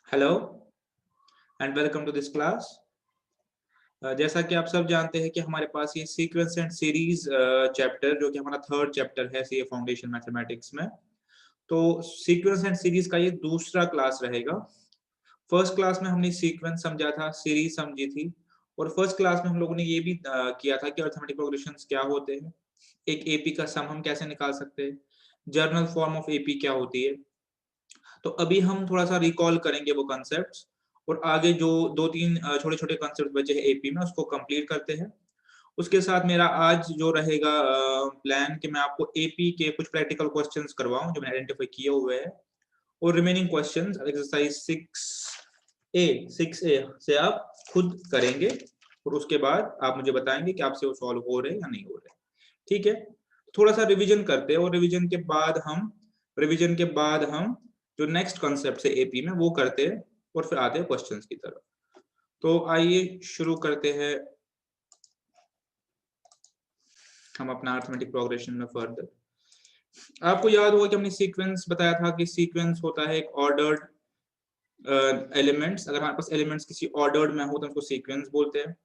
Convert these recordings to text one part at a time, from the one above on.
Hello and welcome to this class. जैसा कि आप सब जानते हैं कि हमारे पास ये सीक्वेंस एंड सीरीज चैप्टर जो कि हमारा थर्ड चैप्टर है सीए फाउंडेशन मैथमेटिक्स में। तो सीक्वेंस एंड सीरीज का ये दूसरा क्लास रहेगा। फर्स्ट क्लास में हमने सीक्वेंस समझा था, सीरीज समझी थी, और फर्स्ट क्लास में हम लोगों ने ये भी किया था कि अरिथमेटिक प्रोग्रेशंस क्या होते हैं, एक एपी का सम हम कैसे निकाल सकते हैं, जर्नल फॉर्म ऑफ एपी क्या होती है। तो अभी हम थोड़ा सा रिकॉल करेंगे वो कॉन्सेप्ट्स, और आगे जो दो तीन छोटे छोटे कॉन्सेप्ट बचे हैं एपी में उसको कंप्लीट करते हैं। उसके साथ मेरा आज जो रहेगा प्लान कि मैं आपको एपी के कुछ प्रैक्टिकल क्वेश्चंस करवाऊं जो मैंने आइडेंटिफाई किए हुए हैं, और रिमेनिंग क्वेश्चंस एक्सरसाइज 6A से आप खुद करेंगे, और उसके बाद आप मुझे बताएंगे कि आपसे वो सॉल्व हो रहे हैं या नहीं हो रहे। ठीक है, थोड़ा सा रिवीजन करते हैं, और रिवीजन के बाद हम जो नेक्स्ट कॉन्सेप्ट है एपी में वो करते हैं, और फिर आते हैं क्वेश्चंस की तरफ। तो आइए शुरू करते हैं हम अपना अरिथमेटिक प्रोग्रेशन में फर्दर। आपको याद होगा कि हमने सीक्वेंस बताया था कि सीक्वेंस होता है एक ऑर्डर्ड एलिमेंट्स। अगर हमारे पास एलिमेंट्स किसी ऑर्डर्ड में हो तो उसको सीक्वेंस बोलते हैं।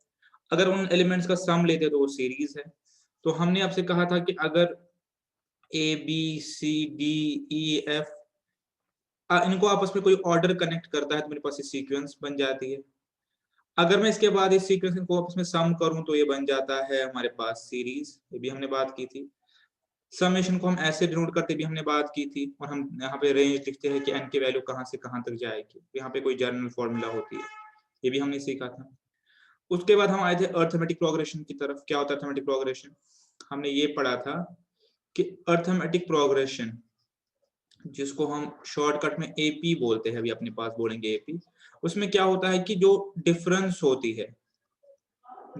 अगर उन एलिमेंट्स का सम लेते हैं तो वो सीरीज है। तो हमने आपसे कहा था कि अगर A B C D E F इनको आपस में कोई ऑर्डर कनेक्ट करता है तो मेरे पास ये सीक्वेंस बन जाती है। अगर मैं इसके बाद इस सीक्वेंस को आपस में सम करूं तो ये बन जाता है हमारे पास सीरीज। ये भी हमने बात की थी। समेशन को हम ऐसे डिनोट करते भी हमने बात की थी, और हम यहाँ पे रेंज लिखते हैं कि एन की वैल्यू कहाँ से कहाँ तक जाएगी। यहाँ पे कोई जर्नल फॉर्मूला होती है, ये भी हमने सीखा था। उसके बाद हम आए थे अरिथमेटिक प्रोग्रेशन की तरफ। क्या होता है अरिथमेटिक प्रोग्रेशन? हमने ये पढ़ा था कि अरिथमेटिक प्रोग्रेशन, जिसको हम शॉर्टकट में एपी बोलते हैं, अभी अपने पास बोलेंगे एपी, उसमें क्या होता है कि जो डिफरेंस होती है,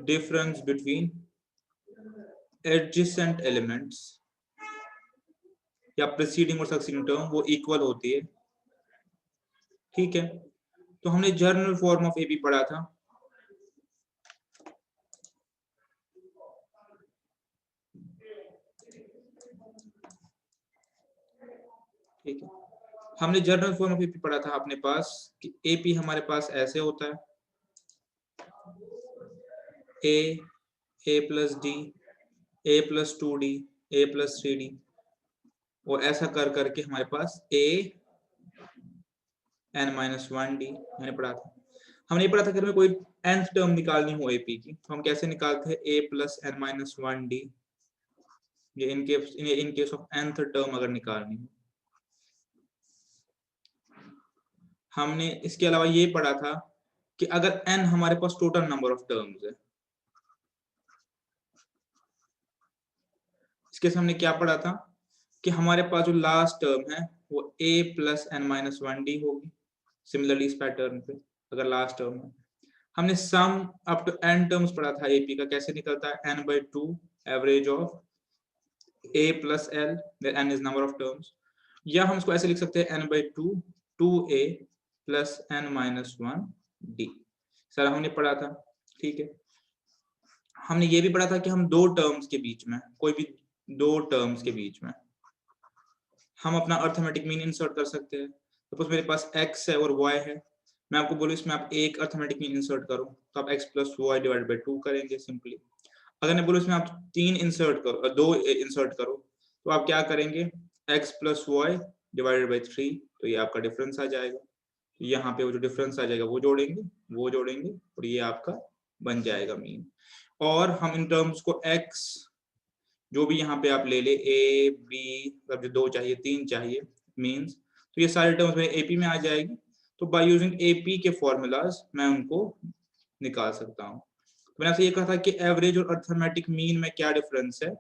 डिफरेंस बिटवीन एडजेसेंट एलिमेंट्स या प्रीसीडिंग और सक्सीडिंग टर्म वो इक्वल होती है। ठीक है, तो हमने जर्नल फॉर्म ऑफ एपी पढ़ा था। ठीक है, हमने जर्नल फॉर्म ऑफ एपी पढ़ा था अपने पास कि एपी हमारे पास ऐसे होता है, ए प्लस डी, ए प्लस 2D, ए प्लस 3D, और ऐसा कर करके हमारे पास ए n-1D मैंने पढ़ा था। हमने पढ़ा था कि हमें कोई nth टर्म निकालनी हो एपी की तो हम कैसे निकालते हैं, a प्लस n-1D। ये in case of nth term अगर निकालनी हो। हमने इसके अलावा ये पढ़ा था कि अगर n हमारे पास टोटल नंबर ऑफ टर्म्स है। इसके सामने हमने क्या पढ़ा था कि हमारे पास जो लास्ट टर्म है वो a प्लस n-1D होगी। सिमिलरली इस पैटर्न पे अगर लास्ट टर्म है, हमने sum up to n terms पढ़ा था एपी का, कैसे निकलता है n/2 average of a plus l, n is number of terms. या हम इसको ऐसे लिख सकते हैं n/2 2a plus n-1d। Sir हमने पढ़ा था। ठीक है, हमने ये भी पढ़ा था कि हम दो टर्म्स के बीच में, कोई भी दो टर्म्स के बीच में हम अपना अरिथमेटिक मीन इंसर्ट कर सकते हैं। सपोज मेरे पास x है और y है, मैं आपको बोलूं इसमें आप एक अरिथमेटिक मीन इंसर्ट करो तो आप x plus Y divide by 2 करेंगे सिंपली। अगर मैं बोलूं इसमें आप तीन इंसर्ट करो, दो इंसर्ट करो, तो आप क्या करेंगे, x plus y divided by 3, तो ये आपका डिफरेंस आ जाएगा। यहाँ पे वो जो डिफरेंस आ जाएगा वो जोड़ेंगे और ये आपका बन जाएगा मीन। और हम इन टर्म्स को x जो भी यहाँ पे आप ले ले, ए बी, मतलब जो दो चाहिए तीन चाहिए मीन्स, तो ये सारे टर्म्स में एपी में आ जाएगी। तो बाय यूजिंग एपी के फॉर्मूलाज मैं उनको निकाल सकता हूँ। मैंने आपसे ये कहा था कि एवरेज और अरिथमेटिक मीन में क्या डिफरेंस है।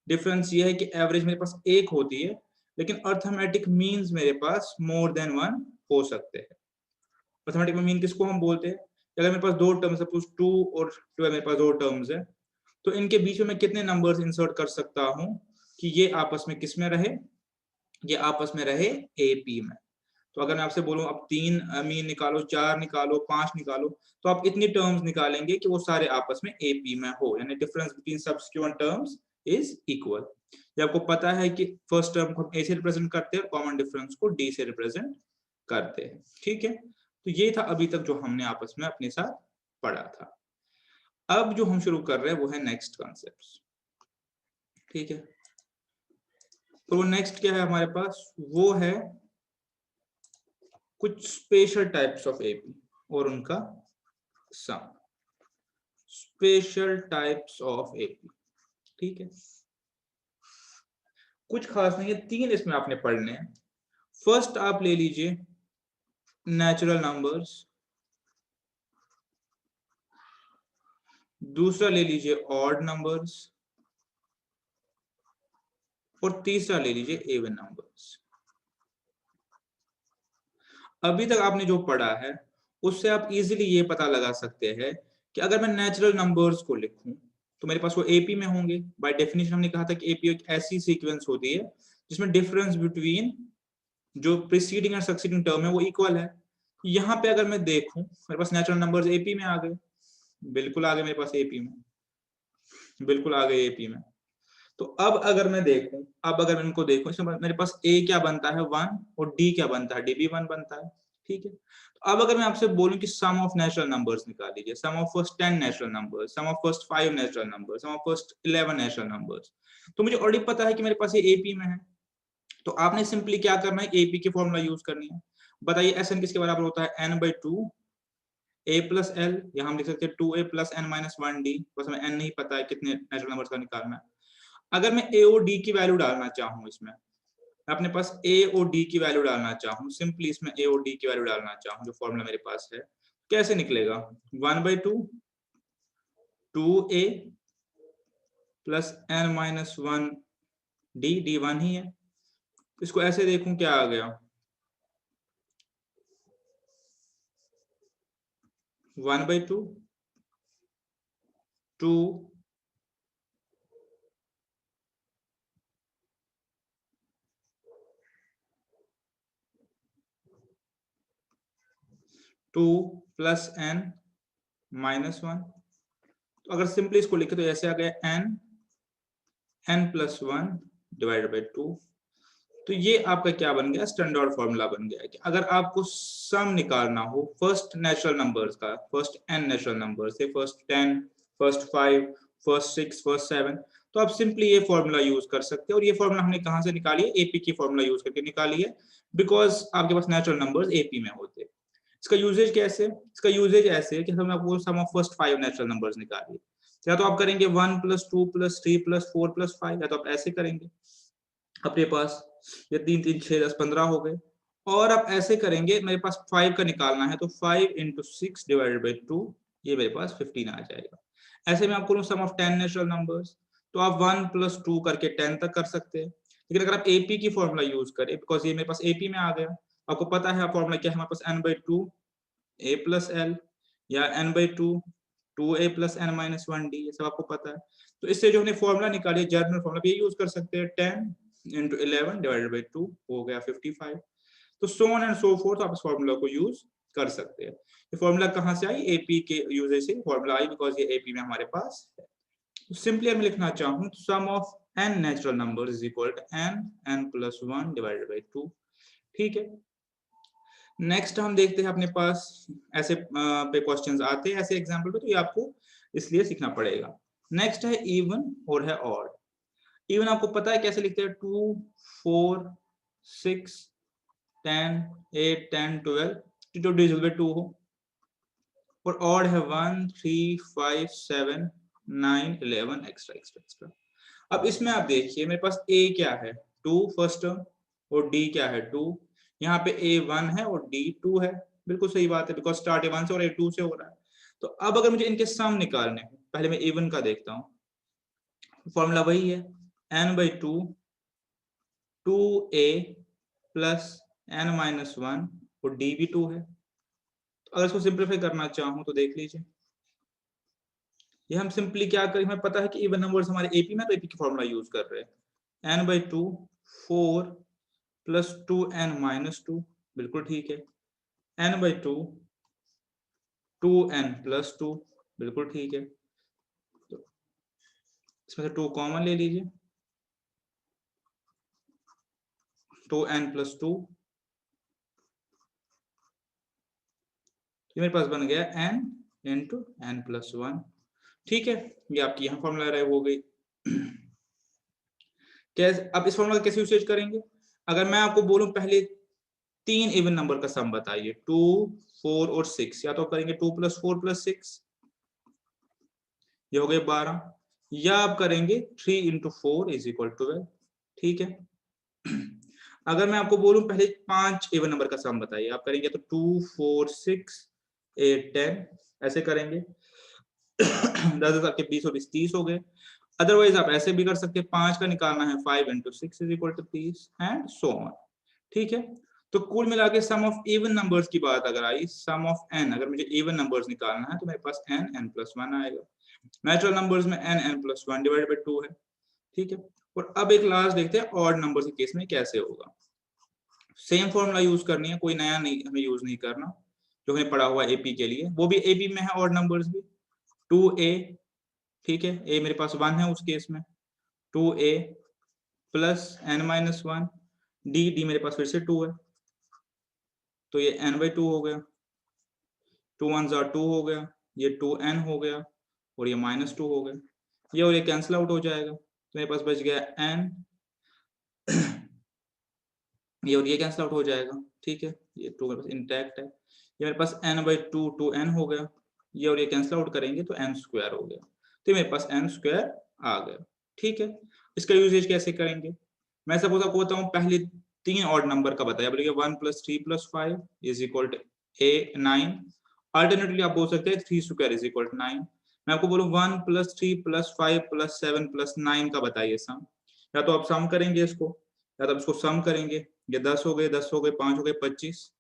डिफरेंस ये है कि एवरेज मेरे पास एक होती है, लेकिन अरिथमेटिक मीन्स मेरे पास मोर देन वन हो सकते हैं। अरिथमेटिक मीन किसको हम बोलते हैं, अगर मेरे पास दो टर्म्स, सपोज 2 और 12 मेरे पास दो टर्म्स है, तो इनके बीच में मैं कितने नंबर्स इंसर्ट कर सकता हूं कि ये आपस में किस में रहे, ये आपस में रहे एपी में। तो अगर मैं आपसे बोलूं अब 3 मीन निकालो, 4 निकालो, 5 निकालो, तो आप इतनी टर्म्स निकालेंगे कि वो सारे आपस में एपी में हो, यानी difference between substituent terms is equal. ये आपको पता है कि फर्स्ट टर्म को ए से रिप्रेजेंट करते हैं और कॉमन डिफरेंस को डी से रिप्रेजेंट करते हैं। ठीक है, तो ये था अभी तक जो हमने आपस में अपने साथ पढ़ा था। अब जो हम शुरू कर रहे हैं वो है नेक्स्ट कॉन्सेप्ट, ठीक है। तो वो नेक्स्ट क्या है हमारे पास, वो है कुछ स्पेशल टाइप्स ऑफ एपी और उनका सम, स्पेशल टाइप्स ऑफ एपी, ठीक है। कुछ खास नहीं है, 3 इसमें आपने पढ़ने हैं। फर्स्ट आप ले लीजिए नेचुरल नंबर्स, दूसरा ले लीजिए ऑड नंबर्स, और तीसरा ले लीजिए इवन नंबर्स। अभी तक आपने जो पढ़ा है उससे आप इजीली ये पता लगा सकते हैं कि अगर मैं नेचुरल नंबर्स को लिखूं तो मेरे पास वो एपी में होंगे। बाय डेफिनेशन हमने कहा था कि एपी एक ऐसी सीक्वेंस होती है जिसमें डिफरेंस बिटवीन जो प्रीसीडिंग और सक्सीडिंग टर्म है वो इक्वल है। यहाँ पे अगर मैं देखूं मेरे पास नेचुरल नंबर्स एपी में आ गए, बिल्कुल आ गए मेरे पास एपी में, बिल्कुल आ गए एपी में। तो अब अगर मैं देखूं, अब अगर मैं इनको देखूं, इसमें मेरे पास ए क्या बनता है 1 और डी क्या बनता है, डी भी 1 बनता है, ठीक है। तो अब अगर मैं आपसे बोलूं कि सम ऑफ नेचुरल नंबर्स निकाल लीजिए, sum of first 10 natural numbers, sum of first 5 natural numbers, sum of first 11 natural numbers, तो मुझे ऑलरेडी पता है कि मेरे पास ये एपी में है। तो आपने सिंपली क्या करना है, एपी की फॉर्मूला यूज करनी है। बताइए एस एन किसके बराबर होता है, n by two a plus l, या हम लिख सकते हैं 2a plus n minus 1d, बस हमें एन नहीं पता है कितने नेचुरल नंबर्स का निकालना है। अगर मैं ए और डी की वैल्यू डालना चाहूँ, इसमें अपने पास ए और डी की वैल्यू डालना चाहूँ, सिंपली इसमें ए और डी की वैल्यू डालना चाहूँ, जो फॉर्मूला मेरे पास है, कैसे निकलेगा, 1/2 2a plus n minus 1d, d 1 ही है। इसको ऐसे देखूं क्या आ गया, 1/2 2 2 प्लस एन माइनस 1। तो अगर सिंपली इसको लिखे तो ऐसे आ गया n प्लस 1 डिवाइडेड बाई 2। तो ये आपका क्या बन गया, स्टैंडर्ड फॉर्मूला बन गया कि अगर आपको सम निकालना हो फर्स्ट नेचुरल नंबर्स का, फर्स्ट n नेचुरल नंबर से, फर्स्ट 10 फर्स्ट 5 फर्स्ट 6 फर्स्ट 7, तो आप सिंपली ये फॉर्मूला यूज कर सकते हैं। और ये फॉर्मूला हमने कहां से निकाली है, एपी की फॉर्मूला यूज करके निकाली है, बिकॉज आपके पास नेचुरल नंबर्स एपी में होते हैं। इसका यूजेज कैसे, इसका यूजेज ऐसे है कि हम आपको सम ऑफ फर्स्ट 5 नेचुरल नंबर्स निकालिए, या तो आप करेंगे 1 प्लस 2 प्लस 3 प्लस 4 प्लस 5, या तो आप ऐसे करेंगे, अपने पास ये 3 3 6 10 15 हो गए। और आप ऐसे करेंगे, मेरे पास 5 का निकालना है तो 5 इंटू 6 डिवाइडेड बाई 2, ये मेरे पास 15 आ जाएगा। ऐसे में आपको सम ऑफ 10 नेचुरल नंबर्स, तो आप 1 प्लस 2 करके 10 तक कर सकते हैं। लेकिन अगर आप एपी की फॉर्मूला यूज करें, बिकॉज ये मेरे पास एपी में आ गया, आपको पता है फॉर्मूला क्या है हमारे पास, n by two a plus l, या n by two 2a plus n minus 1d, ये सब आपको पता है। तो इससे जो हमने फॉर्मूला निकाली, जनरल फॉर्मूला ये यूज कर सकते हैं, 10 इंटू 11 डिवाइडेड बाई 2 हो गया 55। तो so on and so fourth आप इस फॉर्मूला को यूज कर सकते हैं। ये फॉर्मूला कहाँ से आई, एपी के यूजेज से फॉर्मूला आई, बिकॉज ये एपी में हमारे पास है। तो सिंपली मैं लिखना चाहूँ, sum of n natural numbers is equal to n plus 1 divided by 2, ठीक है। नेक्स्ट हम देखते हैं अपने पास ऐसे पे क्वेश्चंस आते हैं ऐसे एग्जांपल पे, तो ये आपको इसलिए सीखना पड़ेगा। नेक्स्ट है इवन और है ऑड। इवन आपको पता है कैसे लिखते हैं, 2 4 6 10 8 10 12, जो डिविजिबल बाय 2 हो। और ऑड है 1 3 5 7 9 11 एक्स्ट्रा एक्स्ट्रा एक्स्ट्रा। अब इसमें आप देखिए मेरे पास a क्या है 2 फर्स्ट टर्म, और d क्या है 2। यहाँ पे a 1 है और d 2 है, बिल्कुल सही बात है, बिकॉज स्टार्ट a 1 से और a 2 से हो रहा है। तो अब अगर मुझे इनके सम निकालने हैं, पहले मैं a1 का देखता हूँ, फॉर्मूला वही है n by two 2a plus n minus 1, और d भी 2 है। तो अगर इसको सिंप्लीफाई करना चाहूँ तो देख लीजिए, ये हम सिंपली क्या करें, हमें पता है कि इवन नंबर्स हमारे एपी में, तो एपी की फॉर्मूला यूज कर रहे हैं, n by to 4 plus 2n minus 2, बिल्कुल ठीक है, n by to 2n plus 2, बिल्कुल ठीक है। तो इसमें से 2 कॉमन ले लीजिए, 2n प्लस 2 ये मेरे पास बन गया n इंटू n प्लस 1। ठीक है, ये आपकी यहाँ फॉर्मूला अराइव हो गई। कैसे अब इस फॉर्मूला कैसे यूसेज करेंगे? अगर मैं आपको बोलूं पहले 3 इवन नंबर का सम बताइए, 2, 4 और 6, या तो करेंगे 2 + 4 + 6, ये हो गए 12, या आप करेंगे 3 × 4 = 12। ठीक है, अगर मैं आपको बोलूं पहले 5 इवन नंबर का सम बताइए, आप करेंगे तो 2, 4, 6, 8, 10, ऐसे करेंगे। 10 आपके 20 और 20 30 हो गए। अदरवाइज आप ऐसे भी कर सकते हैं, 5 का निकालना है 5 × 6 = 30 एंड सो ऑन। ठीक है, तो कुल मिला के सम ऑफ इवन नंबर्स की बात अगर आई, सम ऑफ n, अगर मुझे इवन नंबर्स निकालना है तो मेरे पास n n + 1 आएगा। नेचुरल नंबर्स में n n + 1 / 2 है। ठीक है, और अब एक लास्ट देखते हैं ऑड नंबर्स के केस में कैसे होगा। सेम फॉर्मूला यूज करनी है, कोई नया नहीं हमें यूज नहीं करना, जो हमें पड़ा हुआ एपी के लिए, वो भी एपी में है ऑड नंबर्स भी। 2a, ठीक है, a मेरे पास 1 है उस केस में, 2a + n - 1, d मेरे पास फिर से 2 है, तो ये n/2 हो गया, 2 1 = 2 हो गया, ये 2n हो गया, और ये -2 हो गया, ये और ये कैंसिल आउट हो जाएगा, तो मेरे पास बच गया n, ये और ये कैंसिल आउट हो जाएगा। ठीक है, ये 2 मेरे पास इंटैक्ट है, ये मेरे पास n/2 2n हो गया, ये और ये कैंसिल आउट करेंगे तो n² हो गया, तो मेरे पास n² आ गया। ठीक है, इसका यूजेज कैसे करेंगे? मैं सपोज आपको बताऊं, पहले 3 ऑड नंबर का बताया, बोलिए 1 + 3 + 5 = 9। अल्टरनेटली आप बोल सकते हैं 3² = 9। मैं आपको बोलूं 1 + 3 + 5 + 7 + 9 का बताइए सम, या तो आप सम करेंगे इसको, या तो आप इसको सम करेंगे, ये 10 हो गए, 10 हो गए, 5 हो गए, 25,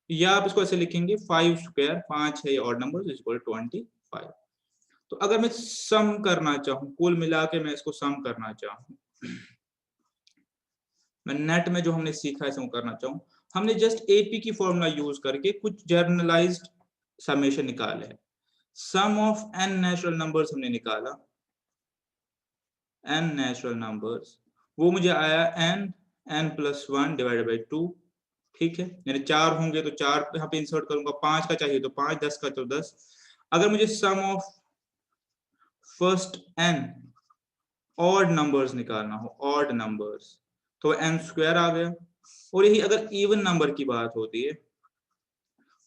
या आप इसको ऐसे लिखेंगे 5², 5 है ये ऑड नंबर, = 25। तो अगर मैं सम करना चाहूं, कुल मिला के मैं इसको सम करना चाहूं, मैं नेट में जो हमने सीखा है करना चाहूं, हमने जस्ट एपी की फॉर्मूला यूज करके कुछ जर्नलाइज्ड समेशन निकाले है। Sum of n natural numbers हमने निकाला, n नेचुरल नंबर्स, वो मुझे आया n n + 1 / 2। ठीक है, यानी 4 होंगे तो 4 यहाँ पे इंसर्ट करूंगा, 5 का चाहिए तो 5, 10 का तो 10। अगर मुझे sum of first n odd numbers निकालना हो, ऑड नंबर्स, तो n² आ गया, और यही अगर इवन नंबर की बात होती है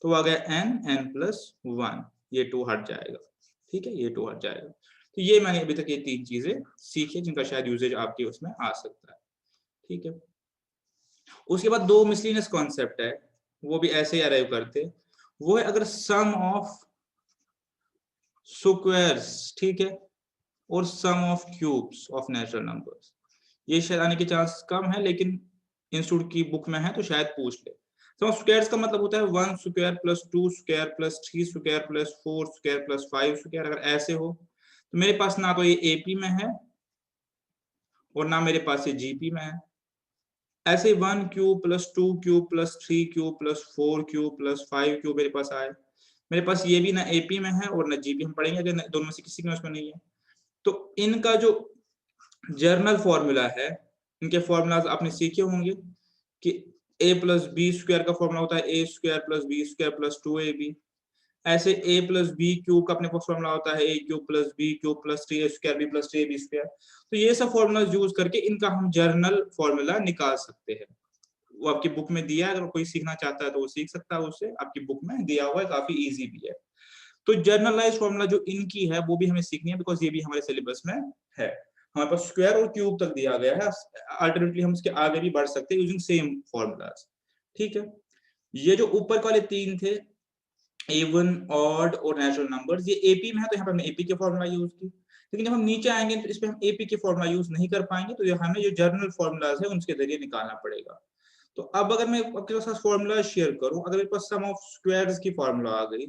तो आ गया n n + 1, ये 2 हट जाएगा। ठीक है, ये 2 हट जाएगा। तो ये मैंने अभी तक ये 3 चीजें सीखी जिनका शायद यूजेज आपके उसमें आ सकता है। ठीक है, उसके बाद 2 मिसलिनियस कॉन्सेप्ट है, वो भी ऐसे ही अराइव करते, वो है अगर सम ऑफ स्क्वायर्स, ठीक है, और sum of cubes of natural numbers, ये शायद आने के चांस कम है, लेकिन इंस्टीट्यूट की बुक में है तो शायद पूछ ले। सम ऑफ स्क्वायर्स का मतलब होता है 1² + 2² + 3² + 4² + 5²। अगर ऐसे हो तो मेरे पास ना तो ये एपी में है और ना मेरे पास ये जीपी में है। ऐसे 1³ + 2³ + 3³ + 4³ + 5³ मेरे पास आए, मेरे पास ये भी ना एपी में है और ना जीपी, हम पढ़ेंगे अगर दोनों में से किसी में उसमें नहीं है। तो इनका जो जर्नल फॉर्मूला है, इनके फॉर्मूलाज आपने सीखे होंगे कि a + b² का फॉर्मूला होता है a² + b² + 2ab। ऐसे a + b³ का अपने पास फॉर्मूला होता है a³ + b³ + 3a² b + 3ab²। तो ये सब फॉर्मूलाज यूज करके इनका हम जर्नल फॉर्मूला निकाल सकते हैं। वो आपकी बुक में दिया है, अगर कोई सीखना चाहता है तो वो सीख सकता है, उससे आपकी बुक में दिया हुआ है, काफी इजी भी है। तो जर्नलाइज्ड फॉर्मूला जो इनकी है वो भी हमें सीखनी है, बिकॉज ये भी हमारे सिलेबस में है। हमारे पास स्क्वायर और क्यूब तक दिया गया है, अल्टरनेटली हम इसके आगे भी बढ़ सकते हैं यूजिंग सेम फॉर्मूलाज। ठीक है, ये जो ऊपर वाले 3 थे, इवन, ऑड और नेचुरल नंबर्स, ये एपी में है तो यहाँ पे हमने एपी के फॉर्मूला यूज की, लेकिन जब हम नीचे आएंगे तो इसमें हम एपी के फॉर्मूला यूज नहीं कर पाएंगे, तो हमें जो जर्नल फॉर्मूलाज है उनके जरिए निकालना पड़ेगा। तो अब अगर मैं आपके साथ फॉर्मूला शेयर करूं, अगर मेरे पास सम ऑफ स्क्वायर्स की फॉर्मूला आ गई,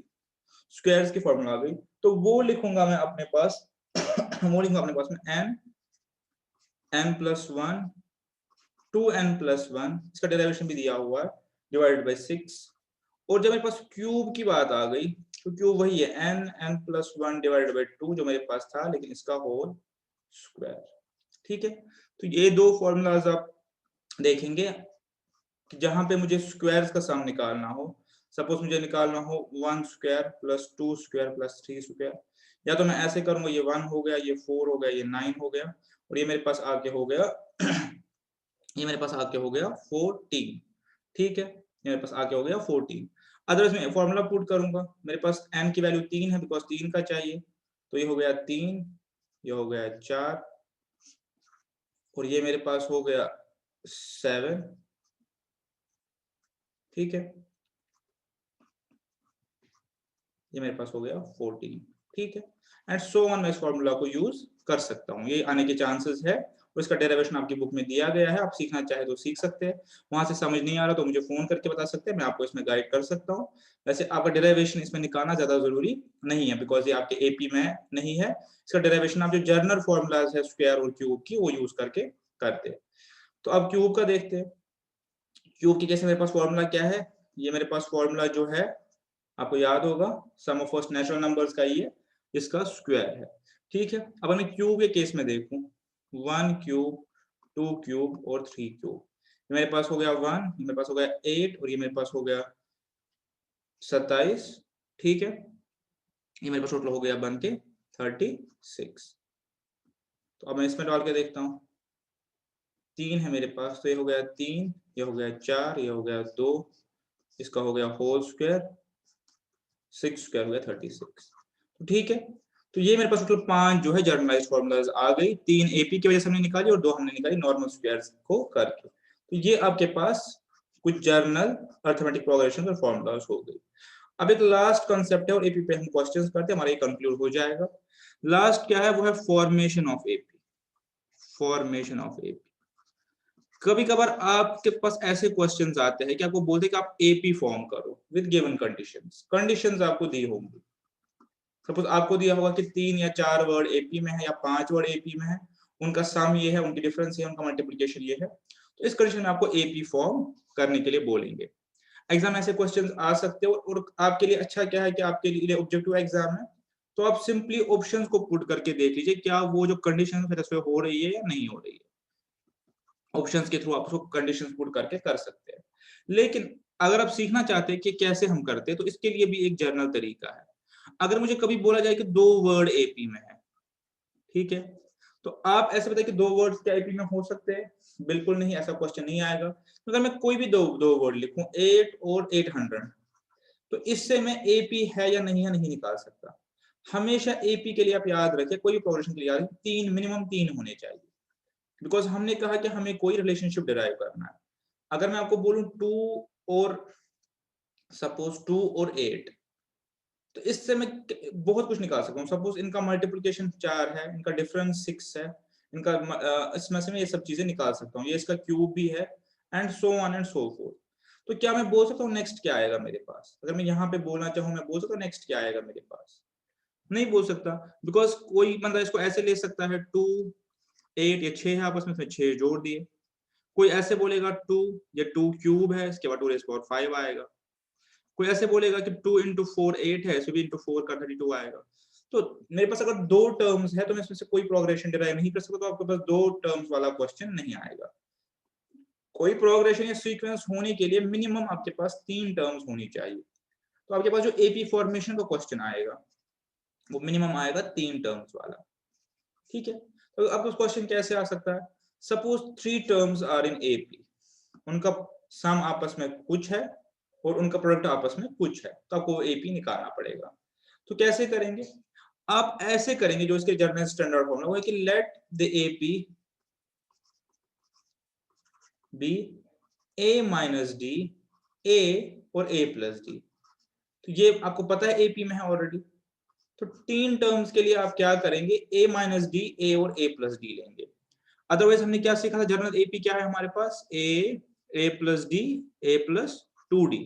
स्क्वायर्स की फॉर्मूला आ गई, तो वो लिखूंगा मैं अपने पास वो लिखूंगा अपने पास में n + 1 2n + 1, इसका डेरिवेशन भी दिया हुआ है, / 6। और जब मेरे पास क्यूब की बात आ गई तो क्यूब वही है n + 1 / 2 जो मेरे पास था, लेकिन इसका होल स्क्वायर। ठीक है, तो ये 2 फॉर्मूलाज आप देखेंगे कि जहां पे मुझे स्क्वायर्स का सम निकालना हो, सपोज मुझे निकालना हो 1 square plus 2 square plus 3 square, या तो मैं ऐसे करूंगा, ये 1 हो गया, ये 4 हो गया, ये 9 हो गया, और ये मेरे पास आके हो गया ये मेरे पास आके हो गया 14। ठीक है, ये मेरे पास आके हो गया 14। अदरवाइज मैं फॉर्मूला पुट करूंगा, मेरे पास n की वैल्यू 3 है, बिकॉज 3 का चाहिए, तो ये हो गया 3, ये हो गया 4, और ये मेरे पास हो गया 7। ठीक है, ये मेरे पास हो गया 14। ठीक है, एंड सो ऑन मैं इस फॉर्मूला को यूज कर सकता हूँ, ये आने के चांसेस है, और इसका डेरिवेशन आपकी बुक में दिया गया है, आप सीखना चाहे तो सीख सकते हैं, वहां से समझ नहीं आ रहा तो मुझे फोन करके बता सकते हैं, मैं आपको इसमें गाइड कर सकता हूँ। वैसे आपका डेरिवेशन इसमें निकालना ज्यादा जरूरी नहीं है, बिकॉज ये आपके एपी में नहीं है, इसका डेरिवेशन आप जो जर्नल फॉर्मूलाज है स्क्वायर और क्यूब की, वो यूज करके करते हैं। तो अब क्यूब का देखते हैं, क्यूब की कैसे मेरे पास फॉर्मूला क्या है, ये मेरे पास फॉर्मूला जो है आपको याद होगा, सम ऑफ फर्स्ट नेचुरल नंबर्स का ये इसका स्क्वायर है। ठीक है, अब मैं क्यूब के केस में देखूं, 1 क्यूब, 2 क्यूब और 3 क्यूब, मेरे पास हो गया 1, मेरे पास हो गया 8, और ये मेरे पास हो गया 27। ठीक है, ये मेरे पास टोटल हो गया बन के 36। तो अब मैं इसमें डाल के देखता हूँ, 3 है मेरे पास, तो ये हो गया 3, ये हो गया 4, ये हो गया 2, इसका हो गया होल स्क्वायर, 6 स्क्वायर हो गया 36। तो ठीक है, तो ये मेरे पास टोटल 5 जो है जर्नलाइज्ड फॉर्मूलाज आ गई, 3 एपी की वजह से हमने निकाली और 2 हमने निकाली नॉर्मल स्क्वायर्स को करके। तो ये आपके पास कुछ जर्नल अरिथमेटिक प्रोग्रेशन और फॉर्मूलाज हो गई। अब एक लास्ट कंसेप्ट है और एपी पे हम क्वेश्चंस करते हैं, हमारा ये कंक्लूड हो जाएगा। लास्ट क्या है, वो है formation of AP. Formation of AP, कभी कभार आपके पास ऐसे क्वेश्चंस आते हैं कि आपको बोलते हैं कि आप एपी फॉर्म करो विद गिवन कंडीशंस। कंडीशंस आपको दी होंगी, सपोज आपको दिया होगा कि 3 या 4 वर्ड एपी में है या 5 वर्ड एपी में है, उनका सम ये है, उनकी डिफरेंस ये है, उनका मल्टीप्लिकेशन ये है, तो इस कंडीशन में आपको एपी फॉर्म करने के लिए बोलेंगे। एग्जाम ऐसे क्वेश्चंस आ सकते हो, और आपके लिए अच्छा क्या है कि आपके लिए ऑब्जेक्टिव एग्जाम है, तो आप सिंपली ऑप्शंस को पुट करके देख लीजिए क्या वो जो कंडीशन सेटिस्फाई हो रही है या नहीं हो रही है। ऑप्शंस के थ्रू आप उसको कंडीशंस पुट करके कर सकते हैं। लेकिन अगर आप सीखना चाहते हैं कि कैसे हम करते हैं, तो इसके लिए भी एक जर्नल तरीका है। अगर मुझे कभी बोला जाए कि 2 वर्ड एपी में है, ठीक है, तो आप ऐसे बताइए कि 2 वर्ड्स क्या एपी में हो सकते हैं? बिल्कुल नहीं, ऐसा क्वेश्चन नहीं आएगा। तो अगर मैं कोई भी दो वर्ड लिखूं 8 और 800, तो इससे मैं एपी है या नहीं है नहीं निकाल सकता। हमेशा एपी के लिए आप याद रखें, कोई भी प्रोग्रेशन के लिए याद रखें, 3 मिनिमम 3 होने चाहिए, बिकॉज हमने कहा कि हमें कोई रिलेशनशिप डिराइव करना है। अगर मैं आपको बोलूं 2 और सपोज 2 और 8, तो इससे मैं बहुत कुछ निकाल सकता हूँ। सपोज इनका मल्टीप्लिकेशन 4 है, इनका डिफरेंस 6 है, इनका इसमें से मैं ये सब चीजें निकाल सकता हूँ, ये इसका क्यूब भी है, and so on and so fourth. तो क्या मैं बोल सकता हूँ नेक्स्ट क्या आएगा मेरे पास? अगर मैं यहाँ पे बोलना चाहूँ, मैं बोल सकता हूँ नेक्स्ट क्या आएगा मेरे पास? नहीं बोल सकता, बिकॉज कोई बंदा इसको ऐसे ले सकता है 2 8 या 6 है आपस में, 6 जोड़ दिए। कोई ऐसे बोलेगा 2, ये 2 क्यूब है, इसके बाद 2 रेज़ पावर 5 आएगा। कोई ऐसे बोलेगा कि 2 into 4 8 है, इसमें भी into 4 का 32 आएगा। तो मेरे पास अगर 2 टर्म्स है, तो मैं इसमें से कोई प्रोग्रेशन डिराइव नहीं कर सकता, तो आपके पास 2 टर्म्स वाला क्वेश्चन नहीं आएगा। कोई प्रोग्रेशन या सीक्वेंस होने के लिए मिनिमम आपके पास 3 टर्म्स होनी चाहिए। तो आपके पास जो एपी फॉर्मेशन का क्वेश्चन आएगा, वो मिनिमम आएगा 3 टर्म्स वाला। ठीक है, तो अब उस क्वेश्चन कैसे आ सकता है? Suppose 3 terms are in AP, उनका सम आपस में कुछ है और उनका प्रोडक्ट आपस में कुछ है, तो आपको एपी निकालना पड़ेगा। तो कैसे करेंगे? आप ऐसे करेंगे, जो इसके जर्नल स्टैंडर्ड फॉर्मूला वो है कि let the AP be a minus d, a और ए प्लस डी। तो ये आपको पता है एपी में है ऑलरेडी, तो 3 टर्म्स के लिए आप क्या करेंगे? ए माइनस डी, ए और ए प्लस डी लेंगे। अदरवाइज हमने क्या सीखा था? जनरल एपी क्या है हमारे पास? ए प्लस डी, ए प्लस 2d।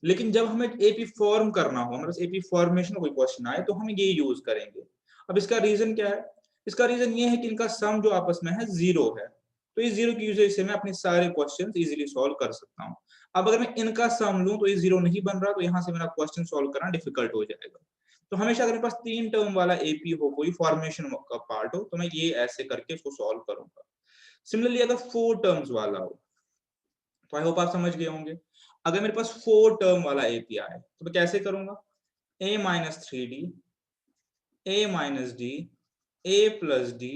लेकिन जब हमें एपी फॉर्म करना हो, हमारे पास एपी फॉर्मेशन का कोई क्वेश्चन आए, तो हम ये यूज करेंगे। अब इसका रीजन क्या है? इसका रीजन ये है कि इनका सम जो आपस में है 0 है, तो इस 0 की यूजेज से मैं अपने सारे क्वेश्चन इजीली सॉल्व कर सकता हूँ। अब अगर मैं इनका सम लूं तो ये 0 नहीं बन रहा, तो यहाँ से मेरा क्वेश्चन सॉल्व करना डिफिकल्ट हो जाएगा। तो हमेशा अगर मेरे पास 3 टर्म वाला एपी हो, कोई फॉर्मेशन का पार्ट हो, तो मैं ये ऐसे करके उसको सॉल्व करूंगा। सिमिलरली अगर 4 टर्म्स वाला हो, तो आई होप आप समझ गए होंगे। अगर मेरे पास 4 टर्म वाला एपी आए तो मैं कैसे करूंगा, a minus 3d, a minus d, a plus D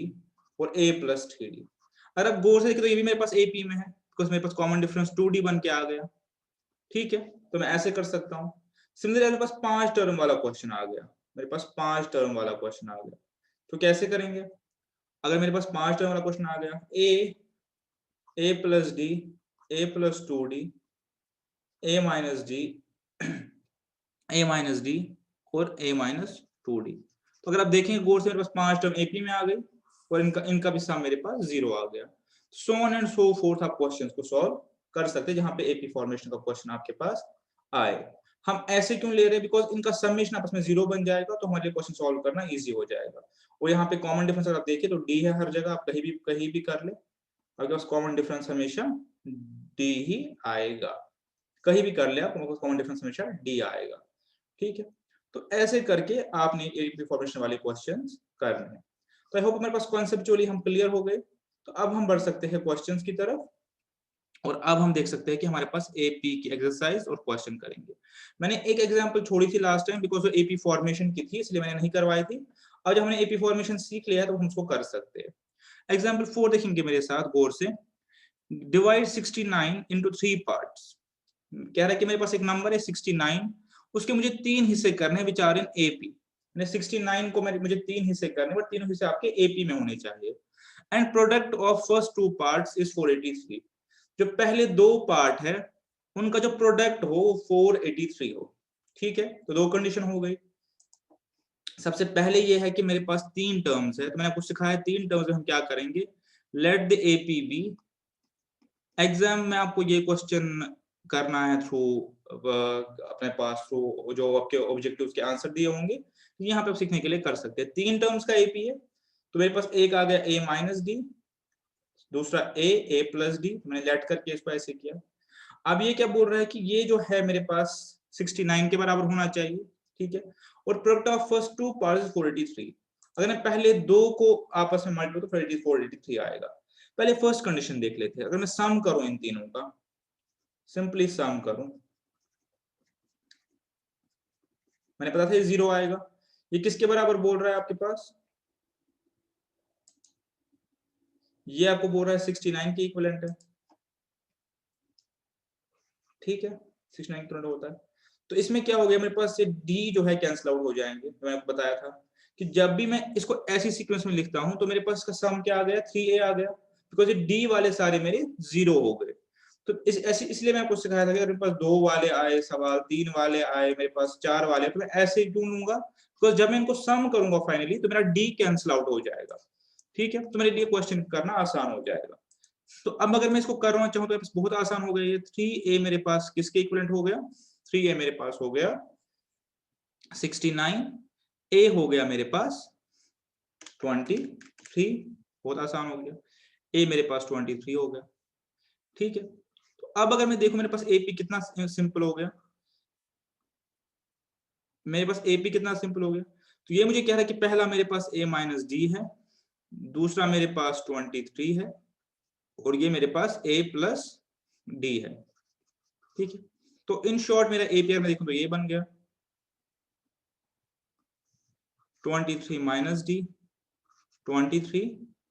और a प्लस 3d। अगर आप गौर से देखें तो ये भी मेरे पास एपी में है, बिकॉज मेरे पास कॉमन डिफरेंस 2d बन के आ गया। ठीक है, तो मैं ऐसे कर सकता हूँ। सिमिलरली मेरे पास 5 टर्म वाला क्वेश्चन आ गया, मेरे पास 5 टर्म वाला क्वेश्चन आ गया, तो कैसे करेंगे। अगर मेरे पास 5 टर्म वाला क्वेश्चन आ गया, a plus D, a plus 2d, a minus d, a minus D और a माइनस 2d। तो अगर आप देखेंगे गौर से मेरे पास 5 टर्म एपी में आ गई और इनका भी सम मेरे पास 0 आ गया। So on and so fourth आप क्वेश्चंस को सॉल्व कर सकते हैं जहां पे एपी फॉर्मेशन का क्वेश्चन आपके पास आए। हम ऐसे क्यों ले रहे हैं, बिकॉज इनका समेशन आपस में 0 बन जाएगा तो हमारे लिए क्वेश्चन सॉल्व करना इजी हो जाएगा। और यहाँ पे कॉमन डिफरेंस अगर आप देखिए तो डी है हर जगह, आप कहीं भी कर ले, आपके पास कॉमन डिफरेंस हमेशा डी ही आएगा। कहीं भी कर ले आप, कॉमन डिफरेंस हमेशा डी आएगा। ठीक है, तो ऐसे करके आपने एपी फॉर्मेशन वाले क्वेश्चंस करने हैं। तो आई होप हमारे पास कॉन्सेप्चुअली हम क्लियर हो गए। तो अब हम बढ़ सकते हैं क्वेश्चंस की तरफ, और अब हम देख सकते हैं कि हमारे पास एपी की एक्सरसाइज और क्वेश्चन करेंगे। मैंने एक एग्जांपल छोड़ी थी लास्ट टाइम, बिकॉज वो एपी फॉर्मेशन की थी इसलिए मैंने नहीं करवाई थी। अब जब हमने एपी फॉर्मेशन सीख लिया है तो हम उसको कर सकते हैं। एग्जांपल 4 देखेंगे मेरे साथ गौर से। Divide 69 into 3 parts. कह रहा है कि मेरे पास एक नंबर है 69, उसके मुझे 3 हिस्से करने हैं विच आर इन एपी। 69 को मुझे 3 हिस्से करने, बट तीनों हिस्से आपके एपी में होने चाहिए। And product of first 2 parts is 483। जो पहले 2 पार्ट है उनका जो प्रोडक्ट हो 483 हो। ठीक है, तो 2 कंडीशन हो गई। सबसे पहले ये है कि मेरे पास 3 टर्म्स है, तो मैंने आपको सिखाया 3 टर्म्स में हम क्या करेंगे। Let the AP be, exam में आपको ये क्वेश्चन करना है थ्रू अपने पास थ्रू जो आपके ऑब्जेक्टिव्स के आंसर दिए होंगे, यहाँ पे आप सीखने के लिए कर सकते हैं। 3 टर्म्स का एपी है, तो मेरे पास एक आ गया a माइनस डी, दूसरा a प्लस डी, मैंने लेट करके इसको ऐसे किया। अब ये क्या बोल रहा है कि ये जो है मेरे पास 69 के बराबर होना चाहिए। ठीक है, और प्रोडक्ट ऑफ फर्स्ट 2 पार्ट्स 483। अगर मैं पहले 2 को आपस में मल्टीप्लाई तो 483 आएगा। पहले फर्स्ट कंडीशन देख लेते हैं। अगर मैं सम करूं इन तीनों का, सिंपली सम करूं, मैंने पता था ये 0 आएगा। ये किसके बराबर बोल रहा है आपके पास, ये आपको बोल रहा है 69 के इक्विवेलेंट है। ठीक है, 69 इक्विवेलेंट होता है। तो इसमें क्या हो गया, मेरे पास ये d जो है कैंसिल आउट हो जाएंगे। तो मैंने आपको बताया था कि जब भी मैं इसको ऐसी सीक्वेंस में लिखता हूं तो मेरे पास इसका सम क्या आ गया, 3a आ गया, बिकॉज ये d वाले सारे मेरे 0 हो गए। तो इसलिए मैं आपको सिखाया था कि अगर मेरे पास 2 वाले आए सवाल, 3 वाले आए, मेरे पास 4 वाले, तो मैं ऐसे क्यों लूंगा, बिकॉज जब मैं इनको सम करूंगा फाइनली तो मेरा d कैंसिल आउट हो जाएगा। ठीक है, तो मेरे लिए क्वेश्चन करना आसान हो जाएगा। तो अब अगर मैं इसको करना चाहूँ तो बहुत आसान हो गया। ये 3a मेरे पास किसके इक्विवेलेंट हो गया, 3a मेरे पास हो गया 69, a हो गया मेरे पास 23, बहुत आसान हो गया। a मेरे पास 23 हो गया। ठीक है, तो अब अगर मैं देखूं मेरे पास एपी कितना सिंपल हो गया, मेरे पास एपी कितना सिंपल हो गया। तो ये मुझे कह रहा है कि पहला मेरे पास a माइनस डी है, दूसरा मेरे पास 23 है, और ये मेरे पास a प्लस डी है। ठीक है, तो इन शॉर्ट मेरा एपीआर में देखूं तो ये बन गया 23 माइनस डी, 23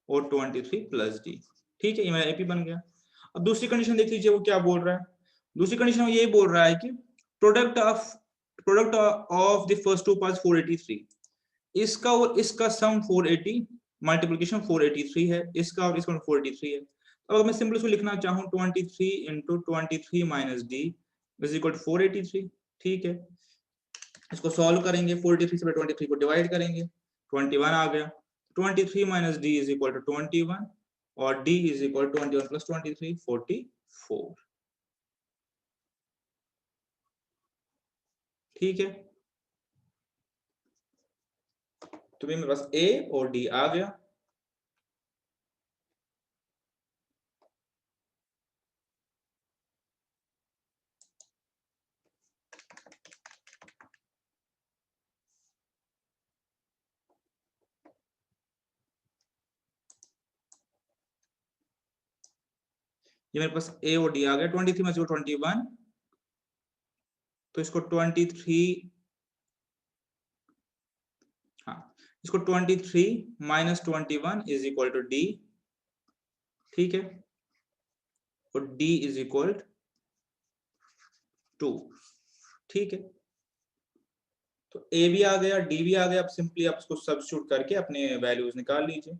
और 23 प्लस डी। ठीक है, ये मेरा एपी बन गया। अब दूसरी कंडीशन देख लीजिए वो क्या बोल रहा है। दूसरी कंडीशन में ये बोल रहा है कि product of the first 2 parts 483, इसका और इसका सम 480, मल्टीप्लिकेशन 483 है, इसका और इसका 483 है। अब अगर मैं सिंपल इसको लिखना चाहूं 23 into 23 minus d is equal to 483। ठीक है, इसको सॉल्व करेंगे, 43 से 23 को डिवाइड करेंगे, 21 आ गया। 23 minus d is equal to 21 और d is equal to 21 plus 23, 44। ठीक है, तो मेरे पास a और d आ गया। ये मेरे पास a और d आ गया। 23 में से 21 तो इसको 23, हाँ इसको 23 minus 21 is equal to d, ठीक है, और डी इज इक्वल 2, ठीक है। तो ए भी आ गया, डी भी आ गया। अब सिंपली आप इसको सब्स्टिट्यूट करके अपने वैल्यूज निकाल लीजिए।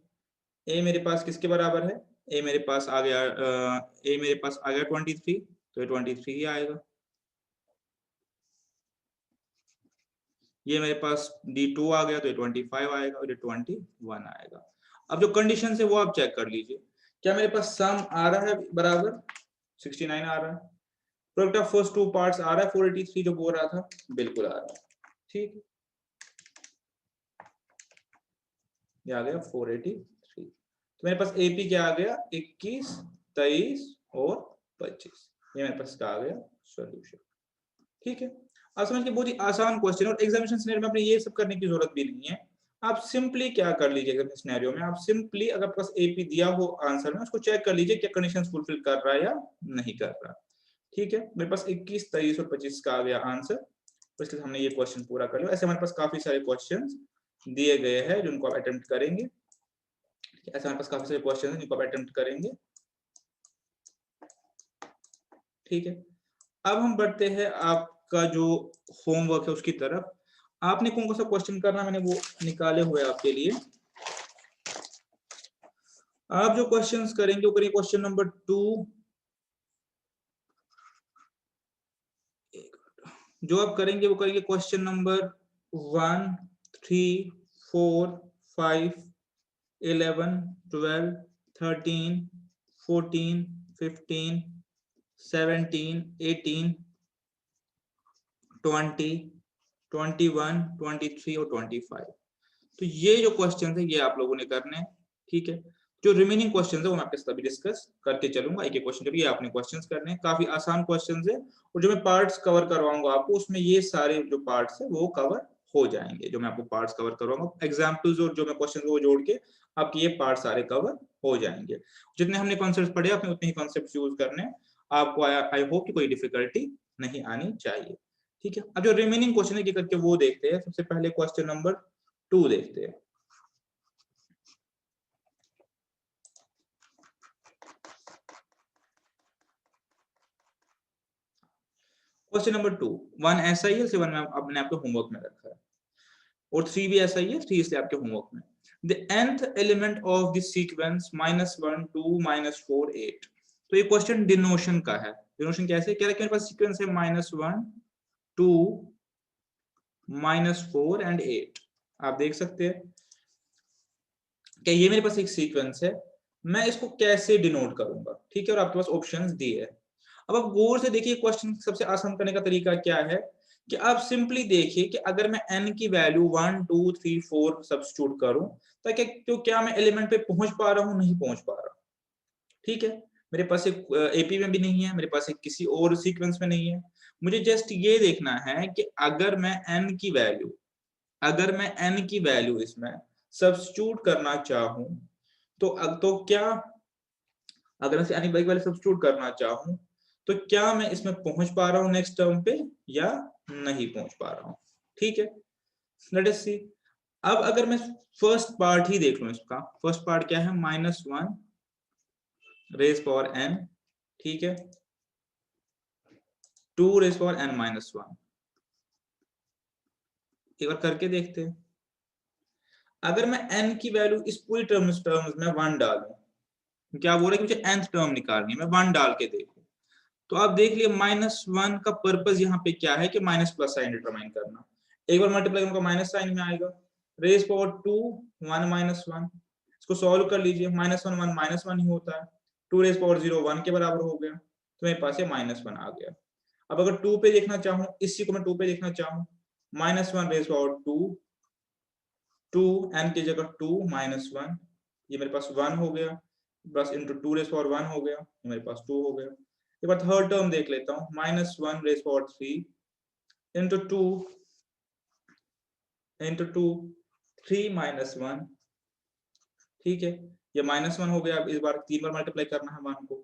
ए मेरे पास किसके बराबर है, ए मेरे पास आ गया 23, तो ये 23 ही आएगा। ये मेरे पास D2 आ गया, तो ये 25 आएगा, और ये 21 आएगा। अब जो कंडीशन है वो आप चेक कर लीजिए, क्या मेरे पास सम आ रहा है बराबर 69 आ रहा है, product of first two parts आ रहा है 483 जो बोल रहा था, बिल्कुल आ रहा है, ठीक है, ये आ गया 483। तो मेरे पास एपी क्या आ गया 21, 23 और 25, ये मेरे पास क्या आ गया सॉल्यूशन, ठीक है। आप समझ के बहुत ही आसान क्वेश्चन, और एग्जामिनेशन सिनेरियो में आपने ये सब करने की जरूरत भी नहीं है। आप सिंपली क्या कर लीजिएगा सिनेरियो में, आप सिंपली अगर पास एपी दिया हो आंसर में, उसको चेक कर लीजिए क्या कंडीशंस फुलफिल कर रहा है या नहीं कर रहा, ठीक है। मेरे पास 21, 23 और 25 का आ गया आंसर, तो इसलिए हमने ये क्वेश्चन पूरा कर लिया। ऐसे हमारे पास काफी सारे क्वेश्चन दिए गए हैं जिनको आप अटेम्प्ट करेंगे, ऐसे हमारे पास काफी सारे क्वेश्चन हैं जिनको आप अटेम्प्ट करेंगे, ठीक है। अब हम बढ़ते हैं आपका जो होमवर्क है उसकी तरफ। आपने कौन कौन सा क्वेश्चन करना मैंने वो निकाले हुए आपके लिए। आप जो क्वेश्चंस करेंगे वो करिए क्वेश्चन नंबर 2, जो आप करेंगे वो करेंगे क्वेश्चन नंबर 1, 3, 4, 5, 11, 12, 13, 14, 15, 17, 18, 20, 21, 23 और 25। तो ये जो क्वेश्चन है ये आप लोगों ने करने हैं, ठीक है। जो रिमेनिंग क्वेश्चन है वो मैं आपके साथ अभी डिस्कस करके चलूंगा, एक एक क्वेश्चन के लिए आपने क्वेश्चंस करने हैं, काफी आसान क्वेश्चंस है, और जो मैं पार्ट्स कवर करवाऊंगा आपको उसमें ये सारे जो पार्ट्स है वो कवर हो जाएंगे, जो मैं आपको पार्ट्स कवर करवाऊंगा एग्जाम्पल्स और जो मैं क्वेश्चन वो जोड़ के आपके ये पार्ट सारे कवर हो जाएंगे। जितने हमने कॉन्सेप्ट पढ़े आपने उतने ही कॉन्सेप्ट यूज करने हैं आपको। आई होप कि कोई डिफिकल्टी नहीं आनी चाहिए, ठीक है। अब जो रिमेनिंग क्वेश्चन है करके वो देखते हैं। सबसे पहले क्वेश्चन नंबर 2 देखते हैं। क्वेश्चन नंबर 2, 1 ऐसा ही है, 7 में आपने आपके होमवर्क में रखा है, और 3 भी ऐसा ही है, 3 इसलिए आपके होमवर्क में। The nth element of the sequence -1, 2, -4, 8। तो ये क्वेश्चन डिनोशन का है। डिनोशन कैसे कह रहा है, मेरे पास सीक्वेंस है -1, 2, -4 एंड 8। आप देख सकते हैं कि ये मेरे पास एक सीक्वेंस है, मैं इसको कैसे डिनोट करूंगा, ठीक है, और आपके पास ऑप्शंस दिए हैं। अब आप गौर से देखिए क्वेश्चन सबसे आसान करने का तरीका क्या है कि आप सिंपली देखिए कि अगर मैं n की वैल्यू 1, 2, 3, 4 सब्स्टिट्यूट करूं ताकि तो क्या मैं एलिमेंट पे पहुंच पा रहा हूं, नहीं पहुंच पा रहा, ठीक है। मेरे पास एक एपी में भी नहीं है, मेरे पास एक किसी और सीक्वेंस में नहीं है। मुझे जस्ट ये देखना है कि अगर मैं n की वैल्यू इसमें सब्स्टिट्यूट करना चाहूं तो क्या, अगर मैं n की वैल्यू सब्स्टिट्यूट करना चाहूं तो क्या मैं इसमें पहुंच पा रहा हूं नेक्स्ट टर्म पे या नहीं पहुंच पा रहा हूं, ठीक है। लेट अस सी। अब अगर मैं फर्स्ट पार्ट ही देख लूं, इसका फर्स्ट पार्ट क्या है, -1 रेज पावर n, ठीक है, 2 रेज पावर n -1। एक बार करके देखते हैं। अगर मैं n की वैल्यू इस पूरी टर्म्स में 1 डालूं, क्या बोल रहा है कि मुझे nth टर्म निकालनी है, मैं 1 डाल के देखूं, तो आप देख लिए -1 का पर्पस यहाँ पे क्या है कि माइनस प्लस साइन डिटरमाइन करना। एक बार मल्टीप्लाई करूंगा माइनस साइन में आएगा, रेज पावर 2 1 -1, इसको सॉल्व कर लीजिए, -1 1 -1 ही होता है, 2 रेज पावर 0 1 के बराबर हो गया, तो मेरे पास ये -1 आ गया। अब अगर 2 पे देखना चाहूं, इसी को मैं 2 पे देखना चाहूं, -1 रेज पावर 2, 2 n की जगह 2 -1, ये मेरे पास 1 हो गया, प्लस इंटू 2 रेज पावर 1 हो गया, ये मेरे पास 2 हो गया। एक बार थर्ड टर्म देख लेता हूँ, -1 रेज पावर 3 इंटू 2 इंटू 2 3 -1, ठीक है, ये -1 हो गया। अब इस बार 3 बार मल्टीप्लाई करना है मान को,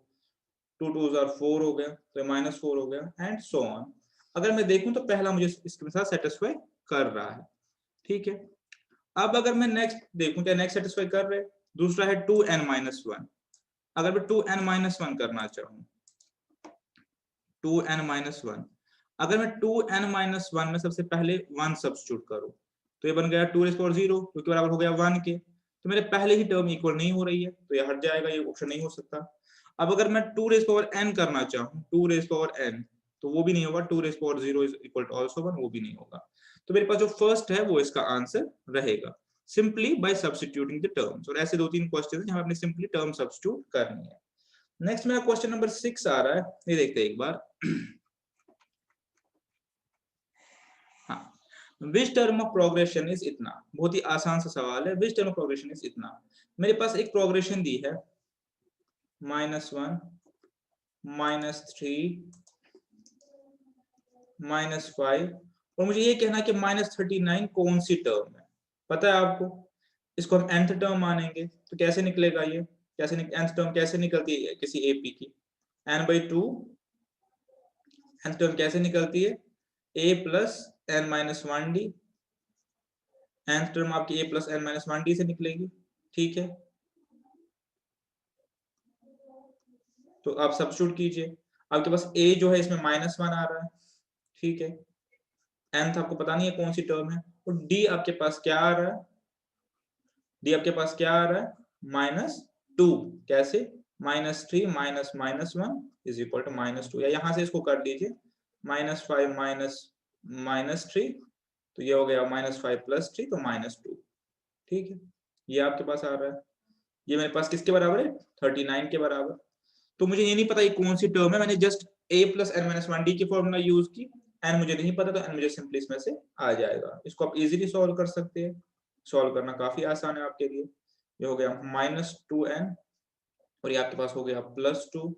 2 2 4 हो गया, तो -4 हो गया, एंड सो ऑन। अगर मैं देखूं तो पहला मुझे इसके साथ सेटिस्फाई कर रहा है, ठीक है। अब अगर मैं नेक्स्ट देखूं, क्या नेक्स्ट सेटिस्फाई कर रहे हैं? दूसरा है 2n-1। अगर मैं 2n-1 करना चाहूँ, 2n-1, अगर मैं 2n-1 में सबसे पहले 1 सब्स्टिट्यूट करूं तो ये बन गया 2⁻0, क्योंकि बराबर हो गया 1 के। तो मेरे पहले ही टर्म इक्वल नहीं हो रही है, तो ये हट जाएगा, ये ऑप्शन नहीं हो सकता। अब अगर मैं 2n करना चाहूँ, 2n, तो वो भी नहीं होगा। 2⁻0 इज इक्वल टू आल्सो 1, वो भी नहीं होगा। तो मेरे पास जो फर्स्ट है वो इसका आंसर रहेगा, simply by substituting the terms. और ऐसे 2-3 क्वेश्चन हैं जहां आपने सिंपली टर्म सब्स्टिट्यूट करनी है। नेक्स्ट मेरा क्वेश्चन नंबर 6 आ रहा है, ये देखते हैं एक बार। हाँ, which term of progression is इतना। बहुत ही आसान सा सवाल है, which term of progression is इतना। मेरे पास एक प्रोग्रेशन दी है -1, -3, -5, और मुझे ये कहना है कि -39 कौन सी टर्म है। पता है आपको, इसको हम nth टर्म मानेंगे, तो कैसे निकलेगा ये, कैसे nth टर्म कैसे निकलती है किसी एपी की? n/2 nth टर्म कैसे निकलती है? a + n-1d। nth टर्म आपकी a + n-1d से निकलेगी, ठीक है। तो आप सब्स्टिट्यूट कीजिए, आपके पास a जो है इसमें -1 आ रहा है, ठीक है। nth आपको पता नहीं है कौन सी टर्म है, और d आपके पास क्या आ रहा है? d आपके पास क्या आ रहा है? -2। कैसे? -3 -1 इज इक्वल टू -2, या यहां से इसको कर दीजिए, -5 -3, तो ये हो गया -5 + 3, तो -2, ठीक है। ये आपके पास आ रहा है, ये मेरे पास किसके बराबर है? 39 के बराबर। तो मुझे ये नहीं पता ये कौन सी टर्म है, मैंने जस्ट a + n-1d की फॉर्मूला यूज की। n मुझे नहीं पता, तो n मुझे सिंपली इसमें से आ जाएगा। इसको आप इजीली सॉल्व कर सकते हैं, सॉल्व करना काफी आसान है आपके लिए। ये हो गया -2n, और ये आपके पास हो गया +2।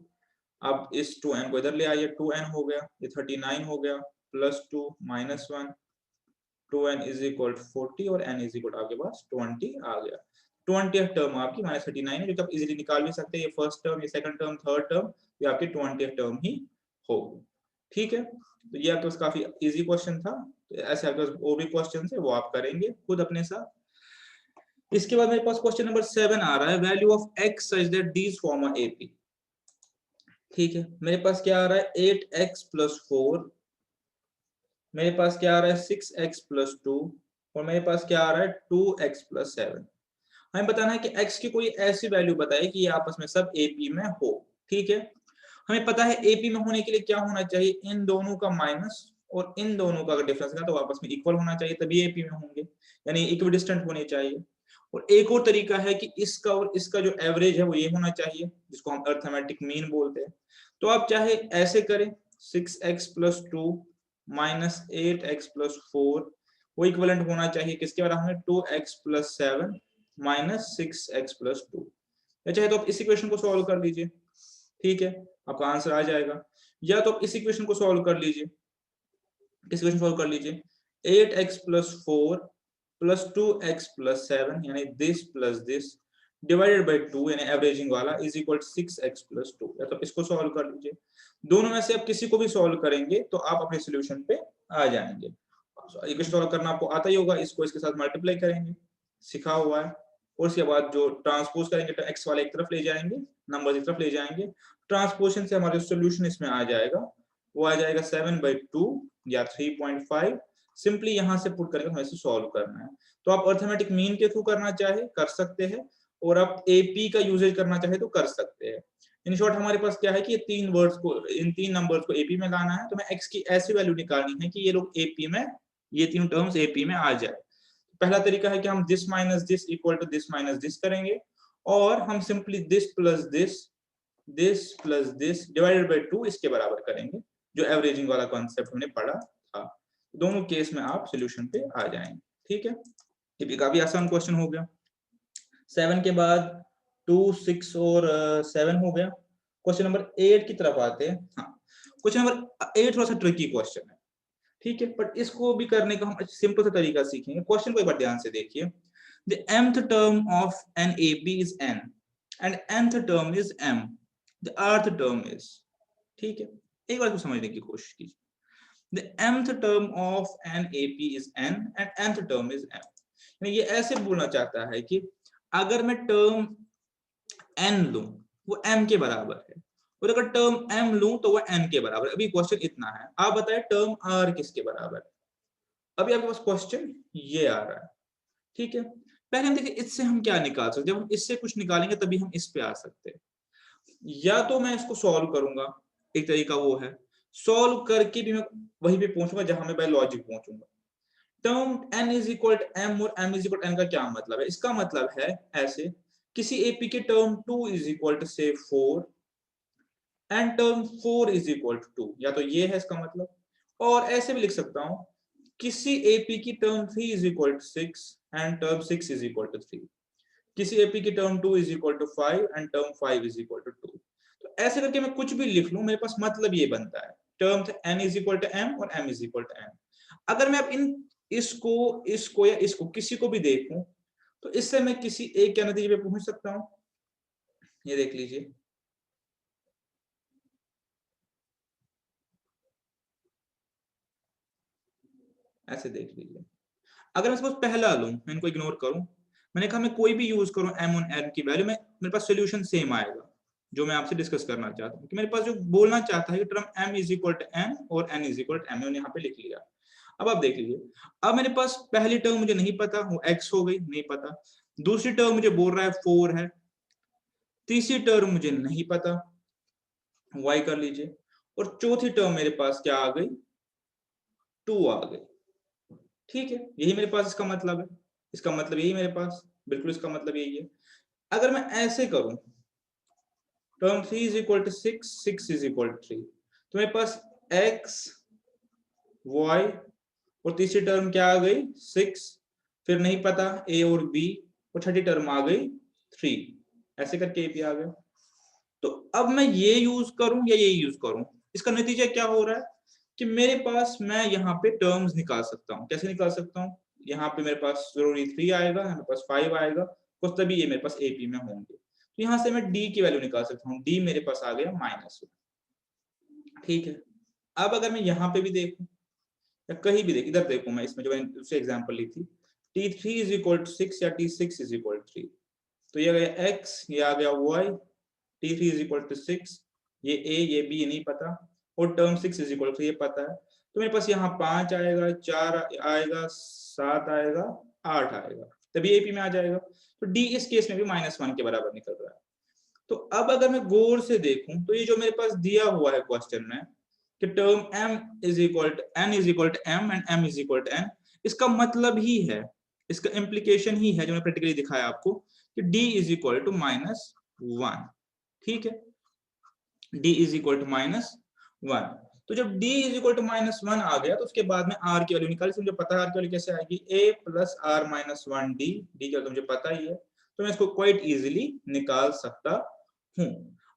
अब इस 2n को इधर ले आइए, 2n हो गया, ये 39 हो गया, +2 -1, 2n इज इक्वल टू 40, और n इज इक्वल आपके पास 20 आ गया। 20th टर्म आपकी -39 है, जो आप इजीली निकाल भी सकते हैं। ये फर्स्ट टर्म, ये सेकंड टर्म, थर्ड टर्म, ये आपकी 20th टर्म ही होगी, ठीक है। तो ये आपके पास काफी इजी क्वेश्चन था। तो ऐसे आपके पास और भी क्वेश्चन है, वो आप करेंगे खुद अपने साथ। इसके बाद मेरे पास क्वेश्चन नंबर 7 आ रहा है, value of x such that these form a AP। ठीक है, मेरे पास क्या आ रहा है? 8x + 4, मेरे पास क्या आ रहा है? 6x + 2, और मेरे पास क्या आ रहा है? 2x + 7। हमें बताना है कि x की कोई ऐसी वैल्यू बताए कि ये आपस में सब AP में हो, ठीक है। हमें पता है AP में होने के लिए क्या होना चाहिए? इन दोनों का माइनस और इन दोनों का अगर डिफरेंस है तो आपस में इक्वल होना चाहिए, तभी AP में होंगे, यानी इक्विडिस्टेंट होने चाहिए। और एक और तरीका है कि इसका और इसका जो एवरेज है वो ये होना चाहिए, जिसको हम अरिथमेटिक मीन बोलते हैं। तो आप चाहे ऐसे करें, 6x + 2 - 8x + 4, वो इक्विवेलेंट होना चाहिए किसके बराबर है? 2x + 7 - 6x + 2। या चाहे तो आप इस इक्वेशन को सॉल्व कर लीजिए, ठीक है, आपका आंसर आ जाएगा। या तो आप इस इक्वेशन को सॉल्व कर लीजिए, किस इक्वेशन सॉल्व कर लीजिए? 8x + 4 + 2x + 7, यानी this plus this divided by 2, यानी एवरेजिंग वाला, इज इक्वल टू 6x + 2। या तो इसको सॉल्व कर लीजिए। दोनों में से आप किसी को भी सॉल्व करेंगे तो आप अपने सॉल्यूशन पे आ जाएंगे। इक्वेशन सॉल्व करना आपको आता ही होगा, इसको इसके साथ मल्टीप्लाई करेंगे, सिखा हुआ है। और उसके बाद जो ट्रांसपोज करेंगे तो x वाले एक तरफ ले जाएंगे, नंबर एक तरफ ले जाएंगे, ट्रांसपोजिशन से हमारा सॉल्यूशन इसमें आ जाएगा, वो आ जाएगा 7/2 या 3.5। सिंपली यहां से पुट करके हमें इसे सॉल्व करना है। तो आप अरिथमेटिक मीन के थ्रू करना चाहे कर सकते हैं, और आप एपी का यूजेज करना चाहे तो कर सकते हैं। इन शॉर्ट हमारे पास क्या है कि ये तीन वर्ड्स को, इन तीन नंबर्स को एपी में लाना है, तो मैं x की ऐसी वैल्यू निकालनी है कि ये लोग एपी में, ये तीनों टर्म्स एपी में आ जाए। पहला तरीका है कि हम this minus this equal to this minus this करेंगे, और हम simply this plus this divided by 2 इसके बराबर करेंगे, जो एवरेजिंग वाला कॉन्सेप्ट हमने पढ़ा था। दोनों केस में आप सॉल्यूशन पे आ जाएंगे, ठीक है। ये भी काफी आसान क्वेश्चन हो गया। 7 के बाद 2, 6 और 7 हो गया। क्वेश्चन नंबर 8 की तरफ आते हैं। हाँ, क्वेश्चन नंबर 8 थोड़ा सा ट्रिकी क्वेश्चन है, ठीक है, बट इसको भी करने का हम सिंपल सा तरीका सीखेंगे। क्वेश्चन को एक बार ध्यान से देखिए। The mth term of an AP is n and nth term is m. The rth term is, ठीक है, एक बार को समझने की कोशिश कीजिए। the nth term of an AP is n and nth term is m। यानी ये ऐसे बोलना चाहता है कि अगर मैं टर्म n लूं वो m के बराबर है, और अगर टर्म m लूं तो वो n के बराबर है। अभी क्वेश्चन इतना है, आप बताएं टर्म r किसके बराबर है। अभी आपके पास क्वेश्चन ये आ रहा है, ठीक है। पहले हम देखिए इससे हम क्या निकाल सकते हैं। जब हम इससे कुछ निकालेंगे तभी हम इस पे आ सकते हैं। या तो मैं इसको सॉल्व करूंगा, एक तरीका वो है, सॉल्व करके भी मैं वहीं पे पहुंचूंगा जहां मैं बाय लॉजिक पहुंचूंगा। Term n is equal to m और m is equal to n का क्या मतलब है। इसका मतलब है ऐसे, किसी एपी के टर्म 2 इज इक्वल टू से 4 and term 4 is equal to 2, या तो ये है इसका मतलब। और ऐसे भी लिख सकता हूं, किसी एपी की term 3 is equal to 6 and term 6 is equal to 3, किसी एपी की term 2 is equal to 5 and term 5 is equal to 2। तो ऐसे करके मैं कुछ भी लिख लूं, मेरे पास मतलब ये बनता है, term n is equal to m और m is equal to n। अगर मैं अब इसको या इसको किसी को भी देखूं तो इससे मैं किसी एक क्या नतीजे पे पहुंच सकता हूं, ये देख लीजिए। ऐसे देख लीजिए, अगर मैं सपोज पहला लूं, मैं इनको इग्नोर करूं, मैंने कहा मैं कोई भी यूज करूं m और n की वैल्यू में, मेरे पास सोल्यूशन सेम आएगा। जो मैं आपसे डिस्कस करना चाहता हूं कि मेरे पास जो बोलना चाहता है कि term m is equal to n और n is equal to m, मैंने यहाँ पे लिख लिया। अब आप देख लीजिए, अब मेरे पास पहली टर्म मुझे नहीं पता, वो x हो गई, नहीं पता। दूसरी टर्म मुझे बोल रहा है 4 है। तीसरी टर्म मुझे नहीं पता, y कर लीजिए। और चौथी टर्म मेरे पास क्या आ गई, 2 आ गई। ठीक है, यही मेरे पास इसका मतलब है। इसका मतलब यही मेरे पास, बिल्कुल इसका मतलब यही है। अगर मैं ऐसे करूं, term 3 is equal to 6, 6 is equal to 3, तो मेरे पास x y और तीसरी टर्म क्या आ गई 6, फिर नहीं पता a और b, और छठी टर्म आ गई 3। ऐसे करके a p आ गया। तो अब मैं ये यूज करूं या ये यूज करूं, इसका नतीजा क्या हो रहा है कि मेरे पास, मैं यहाँ पे टर्म्स निकाल सकता हूँ। कैसे निकाल सकता हूँ, यहाँ पे मेरे पास जरूरी 3 आएगा, मेरे पास 5 आएगा, कुछ तभी ये मेरे पास AP में होंगे। तो यहाँ से मैं D की वैल्यू निकाल सकता हूँ। D मेरे पास आ गया -1। ठीक है, अब अगर मैं यहाँ पे भी देखूं या कहीं भी देख, इधर देखूं, मैं इसमें जो मैंने दूसरी एग्जाम्पल ली थी, T3 इज इक्वल टू 6 या T6 इज इक्वल टू 3, तो ये आ गया x, ये आ गया y, T3 is equal to 6, ये a ये b ये नहीं पता, और टर्म 6 इज इक्वल टू ये पता है। तो मेरे पास यहाँ 5 आएगा, 4 आएगा, 7 आएगा, 8 आएगा, तभी एपी में आ जाएगा। तो डी इस केस में भी -1 के बराबर निकल रहा है। तो अब अगर मैं गौर से देखूं तो ये जो मेरे पास दिया हुआ है क्वेश्चन में कि term m is equal to n is equal to m and m is equal to n, इसका मतलब ही है, इसका इम्प्लीकेशन ही है जो मैं प्रैक्टिकली दिखाया आपको कि d इज इक्वल टू -1। ठीक है, d इज इक्वल टू -1। तो जब d इज इक्वल टू -1 आ गया तो उसके बाद में r की वैल्यू निकाली। मुझे पता है r की वैल्यू कैसे आएगी, a plus r -1d, d का तो मुझे पता ही है, तो मैं इसको क्वाइट इजीली निकाल सकता हूँ।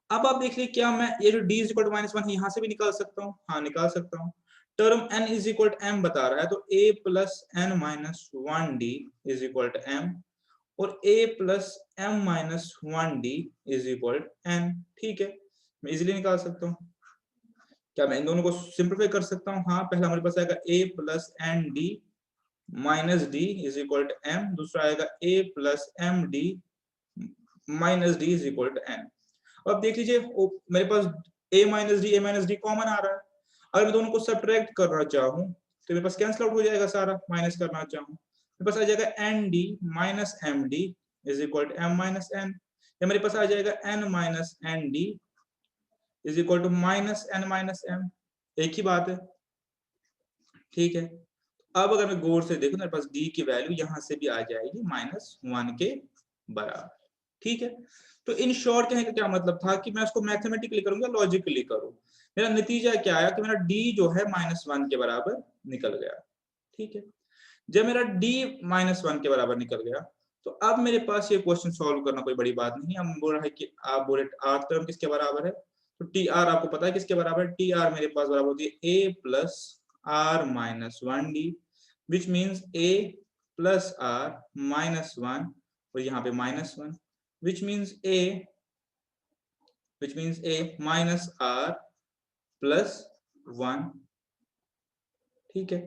अब आप देख लीजिए, क्या मैं ये जो d इज इक्वल टू -1 है यहाँ से भी निकाल सकता हूँ, हाँ निकाल सकता हूँ। Term n is equal to m बता रहा है, तो a plus n -1d is equal to m, और a plus m -1d is equal to n। ठीक है, मैं इजीली निकाल सकता हूँ। क्या मैं इन दोनों को सिंप्लीफाई कर सकता हूँ, हाँ। पहला हमारे पास आएगा a plus n d minus d is equal to m, दूसरा आएगा a plus m d minus d is equal to n। अब देख लीजिए, मेरे पास a माइनस डी कॉमन आ रहा है। अगर मैं दोनों को सब्ट्रैक्ट करना चाहूँ तो मेरे पास कैंसिल आउट हो जाएगा सारा, माइनस करना चाहूँ मेरे पास आ जाएगा n d minus m d is equal to m minus n, या मेरे पास आ जाएगा n minus n d is equal to minus n minus m, एक ही बात है। ठीक है, अब अगर मैं गौर से देखूं मेरे पास d की वैल्यू यहां से भी आ जाएगी -1 के बराबर। ठीक है, तो इन शॉर्ट कहने का क्या मतलब था कि मैं उसको मैथमेटिकली करूंगा, लॉजिकली करूं। मेरा नतीजा क्या आया कि मेरा d जो है -1 के बराबर निकल गया। ठीक है, जब मेरा d -1 के बराबर निकल गया तो अब मेरे पास ये क्वेश्चन सॉल्व करना कोई बड़ी बात नहीं है। हम बोल रहा है कि आप बोले r टर्म किसके बराबर है, तो टी आर आपको पता है किसके बराबर है, टी आर मेरे पास बराबर होती है a plus r -1d, which means a plus r -1, और यहाँ पे -1, which means a minus r plus 1। ठीक है,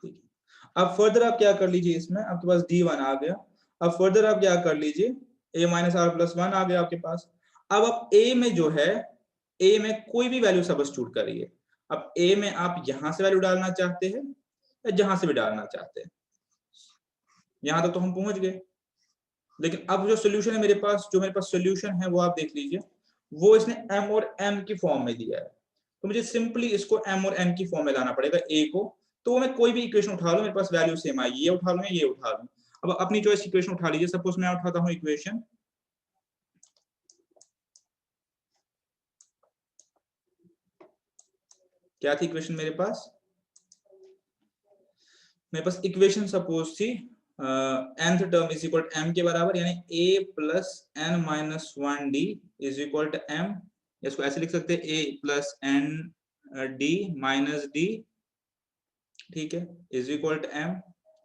ठीक है। अब फर्दर आप क्या कर लीजिए, इसमें आपके पास D1 आ गया। अब फर्दर आप क्या कर लीजिए, a माइनस आर प्लस 1 आ गया आपके पास। अब आप a में जो है, a में कोई भी वैल्यू सब्स्टिट्यूट करिए। अब a में आप यहां से वैल्यू डालना चाहते हैं या जहां से भी डालना चाहते हैं, यहां तक तो हम पहुंच गए। लेकिन अब जो सोल्यूशन है मेरे पास, जो मेरे पास सोल्यूशन है वो आप देख लीजिए, वो इसने m और n की फॉर्म में दिया है। तो मुझे सिंपली इसको m और n की फॉर्म में लाना पड़ेगा a को। तो मैं कोई भी इक्वेशन उठा लूं, मेरे पास वैल्यू सेम आएगी, ये उठा लूं या ये उठा लूं। अब अपनी चॉइस की इक्वेशन उठा लीजिए। सपोज मैं उठाता हूं इक्वेशन, क्या थी इक्वेशन मेरे पास, मेरे पास इक्वेशन सपोज थी nth term is equal to m के बराबर, यानी a plus n minus 1d is equal to m। इसको ऐसे लिख सकते हैं, a plus n d minus d, ठीक है, इज इक्वल टू m।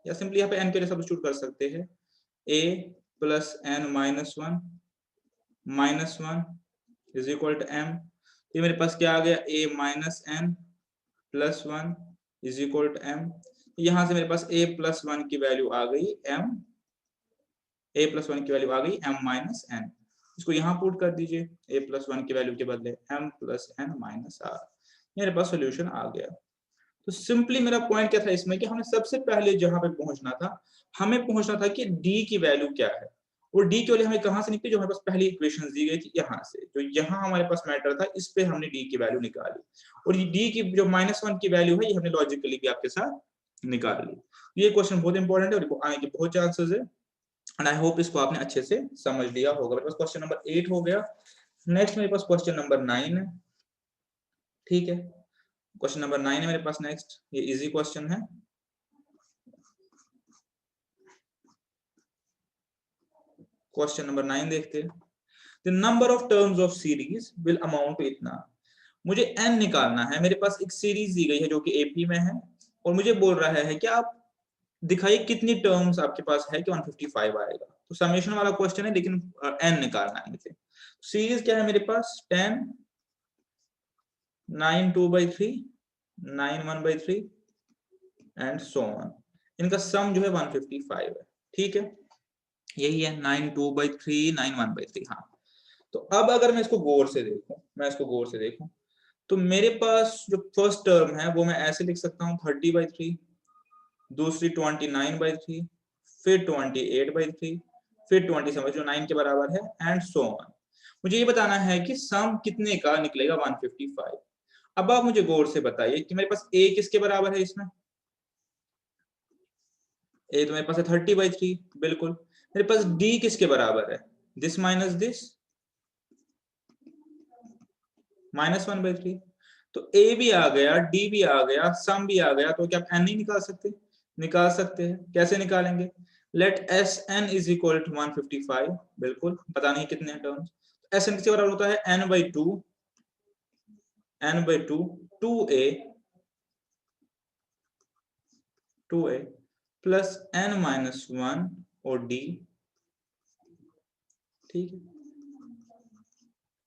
या सिंपली यहाँ पे n के लिए सब्स्टिट्यूट कर सकते हैं, a plus n minus 1 is equal to m। ये मेरे पास क्या आ गया, a minus n plus 1 is equal to m। यहां से मेरे पास a प्लस 1 की वैल्यू आ गई m, a प्लस 1 की वैल्यू आ गई m माइनस n। इसको यहां पुट कर दीजिए, a प्लस 1 की वैल्यू के बदले m plus n minus r। मेरे पास सोल्यूशन आ गया। तो सिंपली मेरा पॉइंट क्या था इसमें, कि हमें सबसे पहले जहां पे पहुंचना था, हमें पहुंचना था कि d की वैल्यू क्या है। और d के लिए हमें कहां से निकली, जो हमारे पास पहली इक्वेशन दी गई थी यहाँ से, जो यहाँ हमारे पास मैटर था, इस पे हमने d की वैल्यू निकाली। और ये d की जो -1 की वैल्यू है, ये हमने लॉजिकली भी आपके साथ निकाल ली। ये क्वेश्चन बहुत इंपॉर्टेंट है और आने के बहुत चांसेस है, एंड आई होप इसको आपने अच्छे से समझ लिया होगा। मेरे पास क्वेश्चन नंबर 8 हो गया। नेक्स्ट मेरे पास क्वेश्चन नंबर 9 है, ठीक है। क्वेश्चन नंबर 9 है मेरे पास नेक्स्ट, ये इजी क्वेश्चन है। क्वेश्चन नंबर 9 देखते हैं। The number of terms of series will amount to इतना। मुझे n निकालना है, मेरे पास एक सीरीज दी गई है जो कि AP में है, और मुझे बोल रहा है कि आप दिखाइए कितनी टर्म्स आपके पास है कि 155 आएगा। तो समेशन वाला क्वेश्चन है, लेकिन n निकालना है मुझे। सीरीज क्या है मेरे पास, 10 9 2/3 9 1/3 एंड सो ऑन। इनका सम जो है 155 है, ठीक है, यही है 9 2/3 9 1/3। हाँ, तो अब अगर मैं इसको गौर से देखूं, तो मेरे पास जो फर्स्ट टर्म है वो मैं ऐसे लिख सकता हूँ 30/3, दूसरी 29/3, फिर 28/3, फिर 20 समझ लो 9 के बराबर है, एंड सो ऑन। मुझे ये बताना है कि सम कितने का निकलेगा, 155। अब आप मुझे गौर से बताइए कि मेरे पास a किसके बराबर है इसमें, a तो मेरे पास है 30/3, बिल्कुल। मेरे पास d किसके बराबर है, दिस माइनस दिस, -1/3। तो a भी आ गया, d भी आ गया, सम भी आ गया, तो क्या आप n नहीं निकाल सकते, निकाल सकते हैं। कैसे निकालेंगे, let Sn is equal to 155, बिल्कुल, पता नहीं कितने टर्म्स। Sn किसके बराबर होता है, n/2 2a प्लस n-1 और d, ठीक है।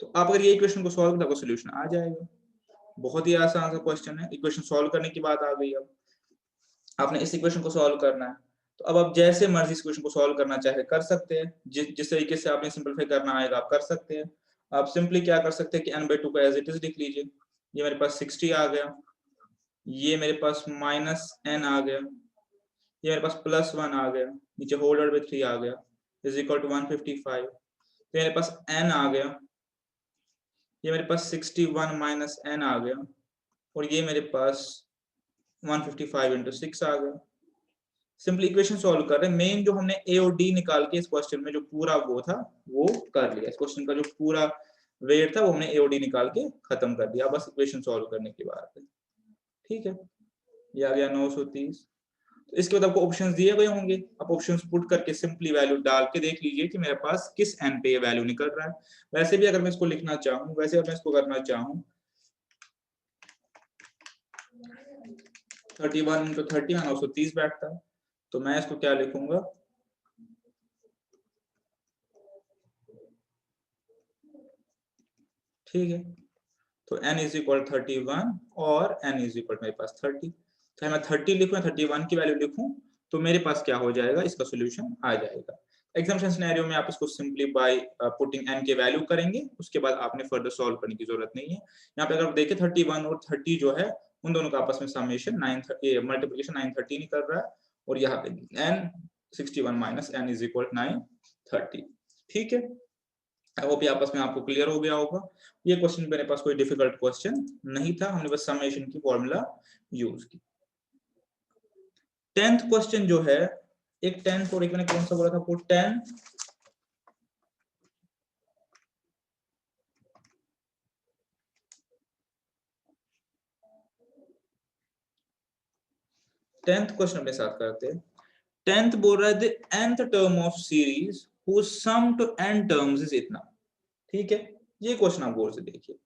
तो आप अगर ये इक्वेशन को सॉल्व करें तो सॉल्यूशन आ जाएगा। बहुत ही आसान सा क्वेश्चन है। इक्वेशन सॉल्व करने की बात आ गई, अब आपने इस इक्वेशन को सॉल्व करना है। तो अब आप जैसे मर्जी इस इक्वेशन को सॉल्व करना चाहे कर सकते हैं, जिस तरीके से आपने सिंपलीफाई करना आएगा आप कर सकते हैं। आप सिंपली क्या कर सकते हैं कि n/2 को एज इट इज लिख लीजिए। ये मेरे पास 60 आ गया, ये मेरे पास -n आ गया, ये मेरे पास +1 आ गया, नीचे होल्ड बाय 3 आ गया, इज इक्वल टू 155। तो मेरे पास n आ गया, ये मेरे पास 61 माइनस n आ गया, और ये मेरे पास 155 इंटू 6 आ गया। सिंपली इक्वेशन सॉल्व कर रहे हैं। मेन जो हमने a और d निकाल के इस क्वेश्चन में जो पूरा वो था वो कर लिया। इस क्वेश्चन का जो पूरा वेट था वो हमने a और d निकाल के खत्म कर दिया, बस इक्वेशन सॉल्व करने की बात है, ठीक है। ये आ गया 930। तो इसके बाद आपको ऑप्शंस दिए गए होंगे, आप ऑप्शंस पुट करके सिंपली वैल्यू डाल के देख लीजिए कि मेरे पास किस n पे ये वैल्यू निकल रहा है। वैसे भी अगर मैं इसको लिखना चाहूँ, वैसे अगर मैं इसको करना चाहूँ 31 इंटू 30 930 बैठता है। तो मैं इसको क्या लिखूंगा, ठीक है, तो n इज इक्वल 31 और n इज इक्वल मेरे पास 30, चाहे मैं 30 लिखूं या 31 की वैल्यू लिखूं तो मेरे पास क्या हो जाएगा, इसका सोल्यूशन आ जाएगा। एग्जाम्पशन सिनेरियो में आप इसको सिंपली बाय पुटिंग n के वैल्यू करेंगे, उसके बाद आपने फर्दर सॉल्व करने की जरूरत नहीं है। यहाँ पे अगर आप देखें 31 और 30 जो है उन दोनों का आपस में समेशन 930 मल्टीप्लिकेशन 930 निकल रहा है, और यहाँ पे n 61 minus n is equal 930। ठीक है, आई होप ये आपस में आपको क्लियर हो गया होगा। ये क्वेश्चन मेरे पास कोई डिफिकल्ट क्वेश्चन नहीं था, हमने बस समेशन की फॉर्मूला यूज की। 10th क्वेश्चन जो है, एक 10th और एक मैंने कौन सा बोला था, वो 10th क्वेश्चन अपने साथ करते हैं। 10th बोल रहा है the nth term of series whose sum to n terms is इतना। ठीक है, ये क्वेश्चन आप गौर से देखिए।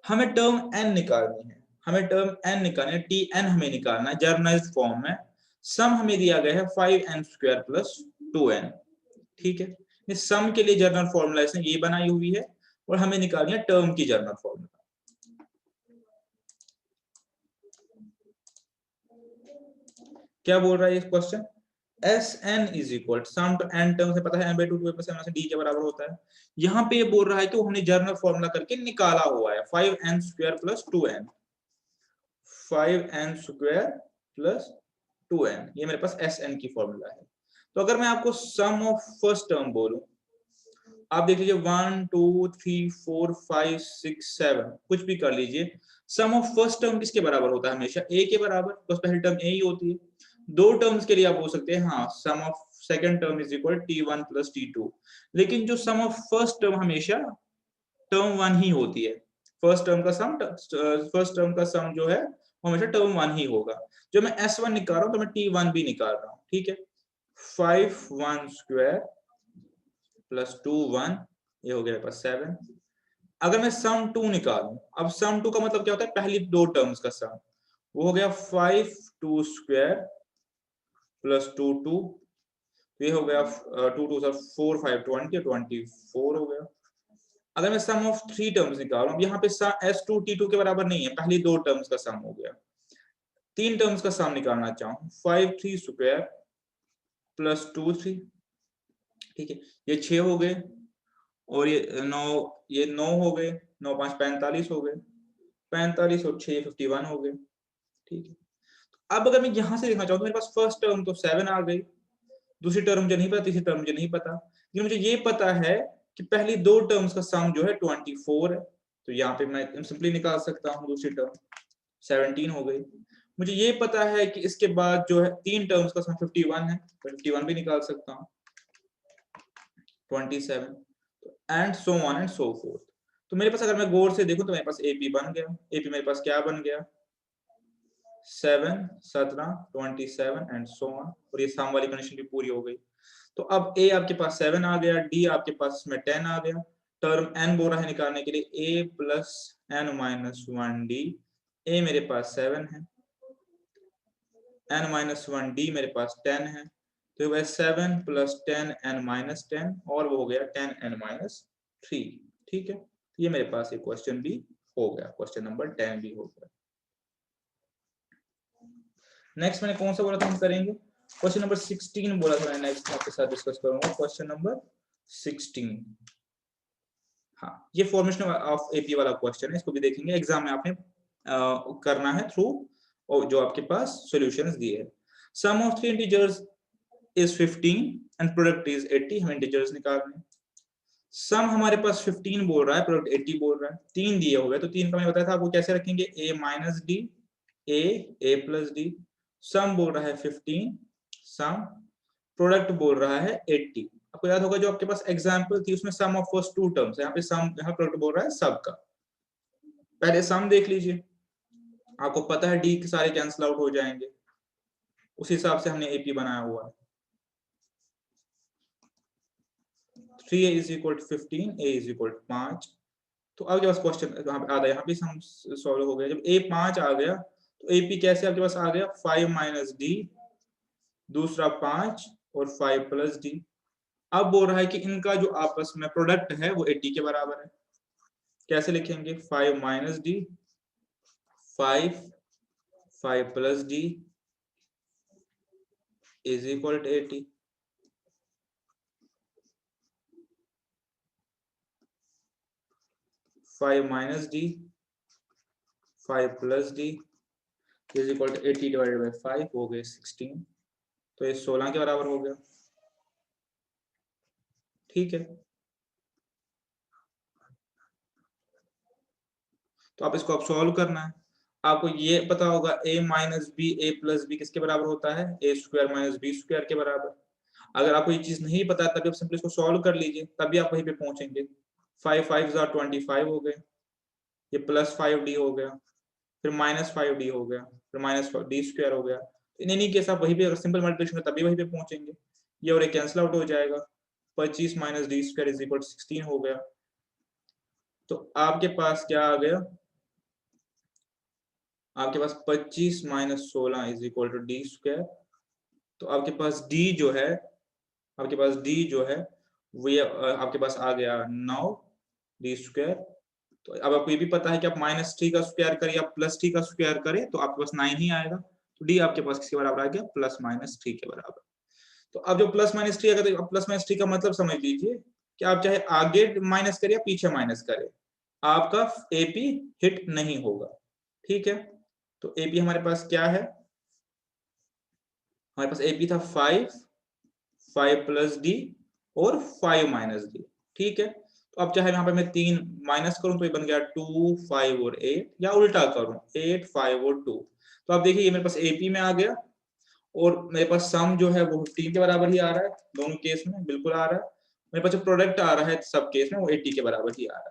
हमें टर्म n निकालनी है, हमें टर्म n निकालनी है, tn हमें निकालना है जर्नलाइज्ड फॉर्म में। सम हमें दिया गया है 5n स्क्वायर प्लस 2n। ठीक है, इस सम के लिए जर्नल फॉर्मूला इसने ये बनाई हुई है, और हमें निकालनी है टर्म की जर्नल फॉर्मूला। क्या बोल रहा है ये question, s n is equal sum to n term से पता है n/2 2 प्लस n डी के बराबर होता है। यहाँ पे ये बोल रहा है कि वो हमने जर्नल फॉर्मूला करके निकाला हुआ है 5n square plus 2n, 5n square plus 2n, ये मेरे पास एस एन की फॉर्मूला है। तो अगर मैं आपको सम ऑफ फर्स्ट टर्म बोलूं, आप देख लीजिए 1 2 3 4 5 6 7 कुछ भी कर लीजिए, सम ऑफ फर्स्ट टर्म किसके बराबर होता है, हमेशा a के बराबर, बस पहली टर्म a ही होती है। दो टर्म्स के लिए आप बोल सकते हैं हाँ sum of second term is equal t1 plus t2, लेकिन जो सम ऑफ फर्स्ट टर्म हमेशा टर्म 1 ही होती है। फर्स्ट टर्म का सम जो है वो हमेशा टर्म 1 ही होगा। जो मैं s1 निकाल रहा हूँ तो मैं t1 भी निकाल रहा हूँ। ठीक है, 5 1 स्क्वायर प्लस 2 1, ये हो गया मेरे पास 7। अगर मैं सम 2 निकालूं, अब सम 2 का मतलब क्या होता है, पहली दो टर्म्स का सम, वो हो गया 5 2 स्क्वायर प्लस 2 2, तो ये हो गया 2 2 4 5 20 24 हो गया। अगर मैं सम ऑफ 3 टर्म्स निकाल रहा हूं, यहाँ पे s2 t2 के बराबर नहीं है, पहली दो टर्म्स का सम हो गया। 3 टर्म्स का सम निकालना चाहूं, 5 3 स्क्वायर प्लस 2 3, ठीक है, ये 6 हो गए, और ये 9, ये 9 हो गए, 9 5 45 हो गए, 45 और 6 51 हो गए। ठीक है, अब अगर मैं यहां से देखना चाहूँ तो मेरे पास फर्स्ट टर्म तो 7 आ गई, दूसरी टर्म मुझे नहीं पता, तीसरी टर्म मुझे नहीं पता, लेकिन मुझे ये पता है कि पहली दो टर्म्स का सम जो है 24 है, तो यहाँ पे मैं सिंपली निकाल सकता हूँ दूसरी टर्म 17 हो गई। मुझे ये पता है कि इसके बाद जो है तीन टर्म्स का सम 51 है, 51 भी निकाल सकता हूँ, 27, and so on and so fourth. तो मेरे पास अगर मैं गौर से देखूं तो मेरे पास एपी बन गया। एपी मेरे पास क्या बन गया, 7 17 27 एंड सो ऑन, और ये सम वाली कंडीशन भी पूरी हो गई। तो अब ए आपके पास 7 आ गया, डी आपके पास में 10 आ गया, टर्म एन बोल रहा है निकालने के लिए ए प्लस एन माइनस 1 डी। ए मेरे पास 7 है, एन माइनस 1 डी मेरे पास 10 है, तो वह 7 प्लस 10 एन माइनस 10, और वो हो गया 10 एन माइनस 3। ठीक है, ये मेरे पास एक क्वेश्चन भी हो गया, क्वेश्चन नंबर 10 भी हो गया। नेक्स्ट मैंने कौन सा बोला था हम करेंगे, क्वेश्चन नंबर 16 बोला था मैंने, नेक्स्ट आपके साथ डिस्कस करूंगा क्वेश्चन नंबर 16। हाँ, ये फॉर्मेशन ऑफ एपी वाला क्वेश्चन है, इसको भी देखेंगे एग्जाम में, आपने करना है थ्रू जो आपके पास सॉल्यूशंस दिए हैं। Sum of 3 integers is 15 and product is 80, हम इंटीजर्स निकालने हैं। सम हमारे पास 15 बोल रहा है, प्रोडक्ट 80 बोल रहा है, तीन दिए हुए, तो तीन का मैंने बताया था आपको कैसे रखेंगे, a minus d, a plus d. Sum बोल रहा है 15, सम प्रोडक्ट बोल रहा है 80। आपको याद होगा जो आपके पास एग्जांपल थी उसमें सम ऑफ फर्स्ट टू टर्म्स, यहाँ पे सम, यहाँ प्रोडक्ट बोल रहा है सब का। पहले सम देख लीजिए, आपको पता है डी के सारे कैंसिल आउट हो जाएंगे, उस हिसाब से हमने एपी बनाया हुआ है। 3a is equal to 15, a is equal to 5। तो आपके पास क्वेश्चन आधा यहाँ पे सम सॉल्व हो गया। जब a 5 आ गया तो एपी कैसे आपके पास आ गया, 5 माइनस डी, दूसरा 5 और 5 प्लस डी। अब बोल रहा है कि इनका जो आपस में प्रोडक्ट है वो 80 के बराबर है। कैसे लिखेंगे 5 minus d 5 plus d is equal to 80। Five minus d 5 plus d is equal to 80 divided by 5 हो गए 16। तो ये 16 के बराबर हो गया। ठीक है, तो आप इसको अब सॉल्व करना है। आपको ये पता होगा a minus b a plus b किसके बराबर होता है, a square minus b square के बराबर। अगर आपको ये चीज नहीं पता तभी आप सिंपली इसको सॉल्व कर लीजिए, तभी आप वहीं पे पहुंचेंगे। 5 5 25 हो गए, ये प्लस 5d हो गया, फिर माइनस 5d हो गया, फिर माइनस डी स्क्वायर हो गया। इन एनी केस आप वहीं पे सिंपल मल्टीप्लिकेशन तभी वहीं पे पहुंचेंगे। ये और ये कैंसिल आउट हो जाएगा, 25 minus D square is equal 16 हो गया। तो आपके पास क्या आ गया, आपके पास 25 minus 16 is equal to d square. तो आपके पास d जो है, आपके पास d जो है वो आपके पास आ गया 9 डी स्क्वायर। तो अब आपको ये भी पता है कि आप माइनस 3 का स्क्वायर करें या प्लस 3 का स्क्वायर करें तो आपके पास 9 ही आएगा। तो d आपके पास किसके बराबर आ गया, प्लस माइनस 3 के बराबर। तो अब जो प्लस माइनस 3 आएगा तो प्लस माइनस 3 का मतलब समझ लीजिए कि आप चाहे आगे माइनस करें या पीछे माइनस करें, आपका एपी हिट नहीं होगा। ठीक है, तो एपी हमारे पास क्या है, हमारे पास एपी था 5 प्लस डी और 5 माइनस डी। ठीक है, तो अब चाहे यहाँ पे मैं 3 माइनस करूं तो ये बन गया 2 5 और 8, या उल्टा करूं 8 5 और 2। तो आप देखिए ये मेरे पास एपी में आ गया और मेरे पास सम जो है वो 15 के बराबर ही आ रहा है, दोनों केस में बिल्कुल आ रहा है। मेरे पास जो प्रोडक्ट आ रहा है सब केस में वो 80 के बराबर ही आ रहा है।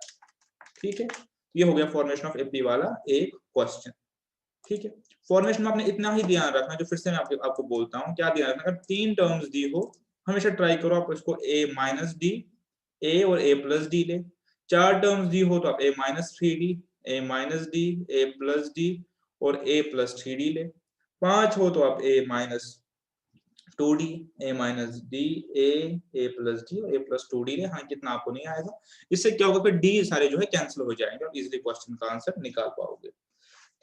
ठीक है, ये हो गया फॉर्मेशन ऑफ एपी वाला एक क्वेश्चन। ठीक है, फॉर्मेशन में आपने इतना ही ध्यान रखना, जो फिर से मैं आपको बोलता हूँ क्या ध्यान रखना, अगर 3 टर्म्स दी हो हमेशा ट्राई करो आप इसको a माइनस डी, ए और a प्लस डी ले। 4 टर्म्स दी हो तो आप a minus 3d, a minus d, a plus D और a प्लस 3d ले। 5 हो तो आप a minus 2d, a minus d, a plus D और a प्लस 2d ले। हाँ, कितना आपको नहीं आएगा, इससे क्या होगा फिर d सारे जो है कैंसिल हो जाएंगे और इजीली क्वेश्चन का आंसर निकाल पाओगे।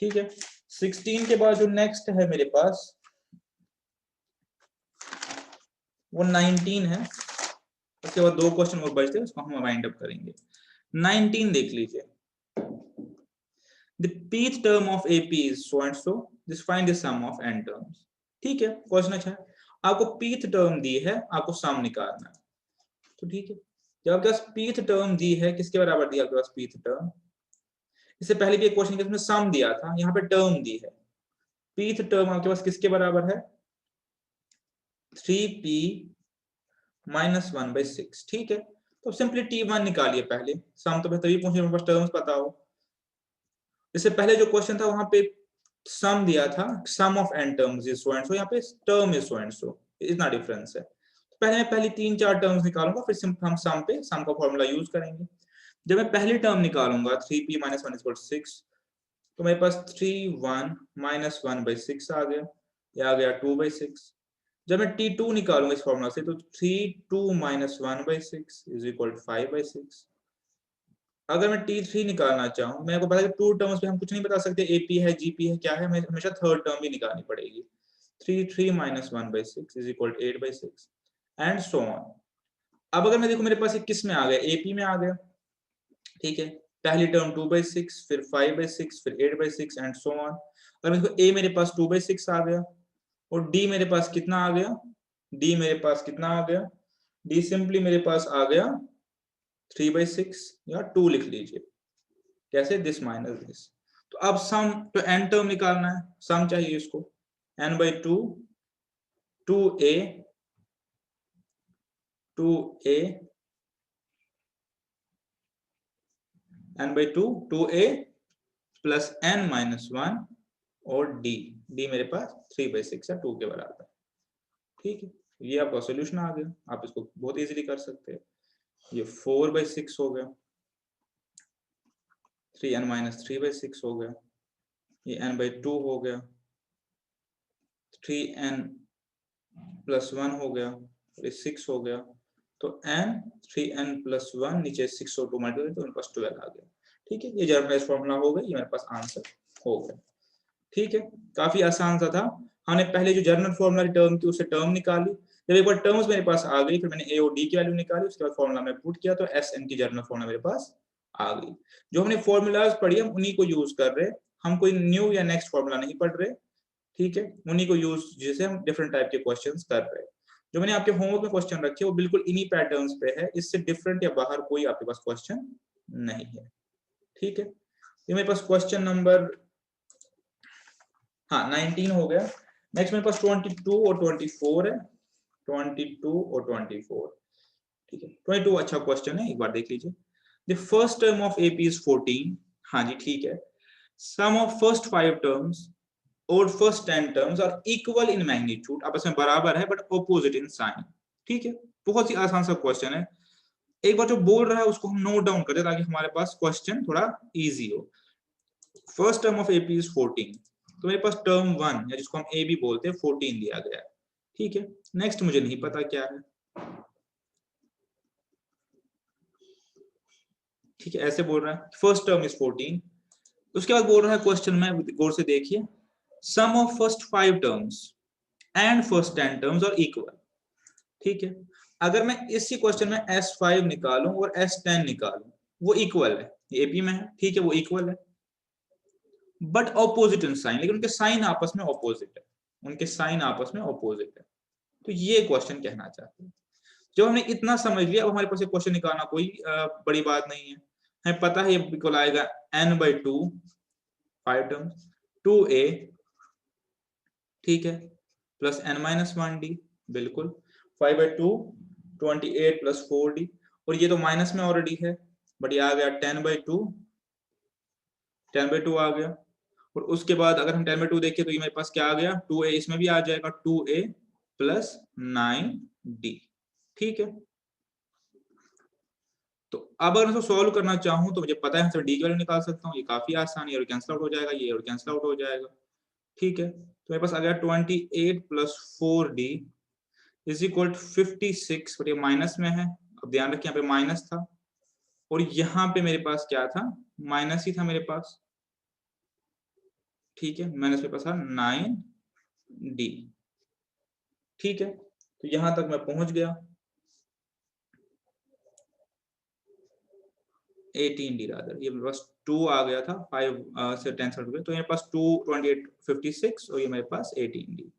ठीक है, 16 के बाद जो नेक्स्ट है मेरे पास वो 19 है। उसके बाद 2 क्वेश्चन और बचते हैं, उसको हम वाइंड अप करेंगे। 19 देख लीजिए, the pth term of AP is so and so, just find the sum of n terms। ठीक है, क्वेश्चन अच्छा है, आपको pth टर्म दी है, आपको सम निकालना है। तो ठीक है, जब आपके पास pth टर्म दी है, किसके बराबर दी आपके पास pth टर्म, इससे पहले भी एक क्वेश्चन में सम दिया था, यहाँ पे टर्म दी है। pth टर्म आपके पास किसके बराबर है, 3p माइनस 1/6। ठीक है, तो सिंपली t1 निकालिए पहले, सम तो तभी पूछे मेरे पास टर्म्स पता हो। इससे पहले जो क्वेश्चन था वहां पे सम दिया था, sum of n terms is so and so, यहाँ पे term is so and so, इतना डिफरेंस है। तो पहले मैं पहली 3-4 टर्म्स निकालूंगा, फिर हम सम पे सम का फॉर्मूला यूज करेंगे। जब मैं पहली टर्म निकालूंगा 3p माइनस 1 इज 6, तो मेरे पास 3 1 माइनस 1/6 आ गया, ये आ गया 2/6। जब मैं t2 निकालूंगा इस फॉर्मूला से तो 3 2 माइनस 1/6 इज इक्वल 5/6। अगर मैं t3 निकालना चाहूँ, मेरे को पता है कि 2 टर्म्स पे हम कुछ नहीं बता सकते, AP है GP है क्या है, हमें हमेशा थर्ड टर्म भी निकालनी पड़ेगी। 3 3 minus 1/6 is equal 8/6 and so on. अब अगर मैं देखूं मेरे पास ये किस में आ गया, AP में आ गया। ठीक है, पहली टर्म 2/6, फिर 5/6, फिर 8/6 एंड सो ऑन। अगर मैं देखो A मेरे पास 2/6 आ गया और D मेरे पास कितना आ गया, D मेरे पास कितना आ गया, D सिंपली मेरे पास आ गया 3/6 या 2 लिख लीजिए। कैसे, दिस माइनस दिस। तो अब सम, तो n टर्म निकालना है, सम चाहिए इसको, n/2 2a 2a n/2 2a plus n minus 1 और d मेरे पास 3/6 या 2 के बराबर। ठीक है, ये आपका सोल्यूशन आ गया, आप इसको बहुत इजीली कर सकते हैं। ये 4/6 हो गया, 3n माइनस 3/6 हो गया, ये n/2 हो गया, 3n प्लस 1 हो गया, ये 6 हो गया। तो n 3n प्लस 1 नीचे 6 और 2 मल्टीप्लाई तो उनके पास 12 आ गया। ठीक है, ये जनरलाइज फॉर्मूला हो गया, ये मेरे पास आंसर हो गया। ठीक है, काफी आसान सा था। हमने पहले जो जनरल फॉर्मूला टर्म थी उससे टर्म निकाली, जब एक बार टर्म्स मेरे पास आ गई फिर मैंने ए और डी की वैल्यू निकाली, उसके बाद फॉर्मूला में पुट किया तो एस एन की जनरल फॉर्मूला मेरे पास आ गई। जो हमने फॉर्मूलाज पढ़ी हम उन्हीं को यूज कर रहे, हम कोई न्यू या नेक्स्ट फॉर्मूला नहीं पढ़ रहे। ठीक है, उन्हीं को यूज जिसे हम डिफरेंट टाइप के क्वेश्चंस कर रहे हैं। जो मैंने आपके होमवर्क में क्वेश्चन रखे वो बिल्कुल इन्हीं पैटर्न्स पे है, इससे डिफरेंट या बाहर कोई आपके पास क्वेश्चन नहीं है। ठीक है, ये मेरे पास क्वेश्चन नंबर 19 हो गया। नेक्स्ट मेरे पास 22 और 24 है, 22 और 24। ठीक है, 22 अच्छा क्वेश्चन है, एक बार देख लीजिए। The first term of AP is 14। हाँ जी ठीक है, सम ऑफ फर्स्ट 5 टर्म्स और first 10 terms are equal in magnitude, आपस में बराबर है बट ऑपोजिट इन साइन। ठीक है, बहुत ही आसान सा क्वेश्चन है। एक बार जो बोल रहा है उसको हम नोट डाउन करें ताकि हमारे पास क्वेश्चन थोड़ा इजी हो। First term of AP is 14, तो मेरे पास टर्म 1 या जिसको हम ए भी बोलते हैं 14 दिया गया है। ठीक है, नेक्स्ट मुझे नहीं पता क्या है। ठीक है, ऐसे बोल रहा है फर्स्ट टर्म इज 14, उसके बाद बोल रहा है क्वेश्चन में गौर से देखिए, sum of first 5 terms and first 10 terms are equal. ठीक है, अगर मैं इसी क्वेश्चन में S5 निकालूं और S10 निकालूं वो इक्वल है, एपी में है। ठीक है, वो इक्वल है बट ऑपोजिट इन साइन, लेकिन उनके साइन आपस में ऑपोजिट है, उनके साइन आपस में ऑपोजिट है। तो ये क्वेश्चन कहना चाहते हैं। जब हमने इतना समझ लिया अब हमारे पास ये क्वेश्चन निकालना कोई बड़ी बात नहीं है, हमें पता है ये बिल्कुल आएगा n/2 5 टर्म्स 2a, ठीक है, प्लस n-1d, बिल्कुल 5/2 28 प्लस 4d, और ये तो माइनस में ऑलरेडी है बट ये आ गया 10/2 आ गया। और उसके बाद अगर हम 10/2 देखें तो ये मेरे पास क्या आ गया 2a, इसमें भी आ जाएगा 2a प्लस 9d। ठीक है, तो अब अगर इसको सॉल्व करना चाहूं तो मुझे पता है डी की वैल्यू निकाल सकता हूँ, ये काफी आसान है, और कैंसिल आउट हो जाएगा, ये और कैंसिल आउट हो जाएगा। ठीक है, तो मेरे पास आ गया 28 plus 4d is equal to 56, but ये माइनस में है, अब ध्यान रखिए यहाँ पे माइनस था और यहाँ पे मेरे पास क्या था, माइनस ही था मेरे पास। ठीक है, माइनस मेरे पास था 9d। ठीक है, तो यहां तक मैं पहुंच गया, 18d रादर, ये मेरे पास 2 आ गया था 5 से 10 सर्ट, तो मेरे पास 2 28 56 और ये मेरे पास 18d।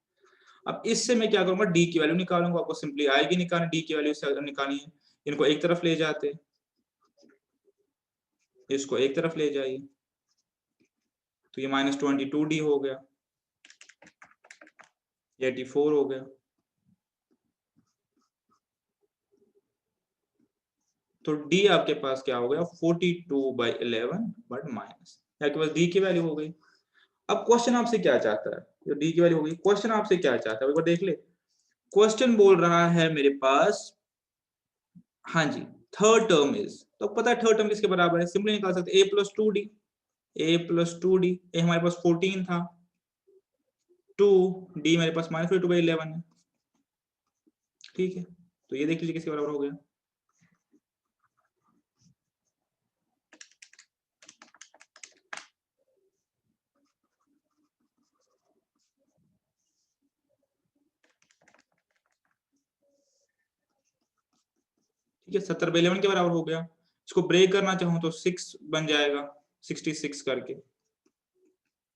अब इससे मैं क्या करूंगा, डी की वैल्यू निकालूंगा, आपको सिंपली आएगी निकालनी, डी की वैल्यू निकालनी है, इनको एक तरफ ले जाते, इसको एक तरफ ले जाइए, तो ये -22d हो गया, 84 हो गया। तो d आपके पास क्या हो गया 42/11 बट माइनस, आपके पास d की वैल्यू हो गई। अब क्वेश्चन आपसे क्या चाहता है, जो d की वैल्यू हो गई, क्वेश्चन आपसे क्या चाहता है एक बार देख ले। क्वेश्चन बोल रहा है मेरे पास, हाँ जी, थर्ड टर्म इज, तो पता है थर्ड टर्म किसके बराबर है, सिंपली निकाल सकते a प्लस 2d, ए हमारे पास 14 था, 2d मेरे पास -42/11 है। ठीक है, तो ये देख लीजिए किसके बराबर हो गया। ठीक है, 70/11 के बराबर हो गया। इसको ब्रेक करना चाहूँ तो 6 बन जाएगा, 66 करके,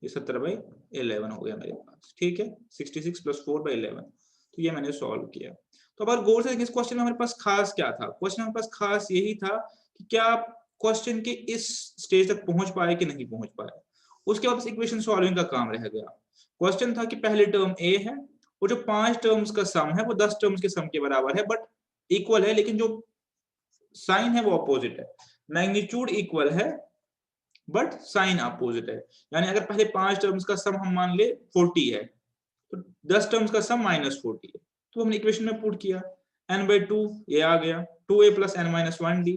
ये 70/11 हो गया मेरे पास। ठीक है, 66 प्लस 4/11, तो ये मैंने सॉल्व किया। तो अब गौर से देखिए इस क्वेश्चन में हमारे पास खास क्या था, क्वेश्चन हमारे पास खास यही था कि क्या आप क्वेश्चन के इस स्टेज तक पहुंच पाए कि नहीं पहुंच पाए। उसके बाद इक्वेशन सॉल्विंग का काम रह गया। क्वेश्चन था कि पहले टर्म a है और जो 5 टर्म्स का सम है वो 10 टर्म्स के सम के बराबर है बट इक्वल है, लेकिन जो साइन है वो अपोजिट है, मैग्नीट्यूड इक्वल है बट साइन अपोजिट है। यानी अगर पहले 5 टर्म्स का सम हम मान ले 40 है तो 10 टर्म्स का सम -40 है, तो हमने इक्वेशन में पुट किया, n/2 ये आ गया, 2a प्लस n-1d,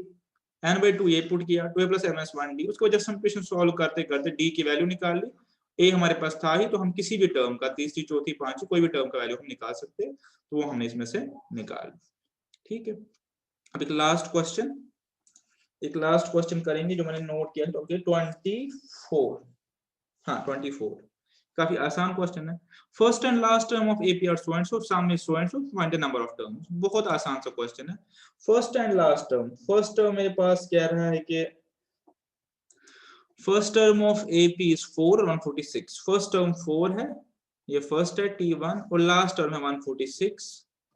n/2 ये पुट किया, 2a प्लस n-1d, उसको जस्ट हम इक्वेशन सॉल्व करते करते d की वैल्यू निकाल ली, a हमारे पास था ही, तो हम किसी भी टर्म का, तीसरी चौथी पांचवी कोई भी टर्म का वैल्यू हम निकाल सकते, तो वो हमने इसमें से निकाल। ठीक है, अब एक लास्ट क्वेश्चन, एक लास्ट क्वेश्चन करेंगे जो मैंने नोट किया, ओके 24, हाँ 24, काफी आसान क्वेश्चन है। First and last term of AP are so and so, sum is so and so, find the number of terms. बहुत आसान सा क्वेश्चन है। First and last term, first term मेरे पास कह रहा है कि first term of AP is 4 और 146। फर्स्ट टर्म 4 है, ये फर्स्ट है T1, और लास्ट टर्म है 146,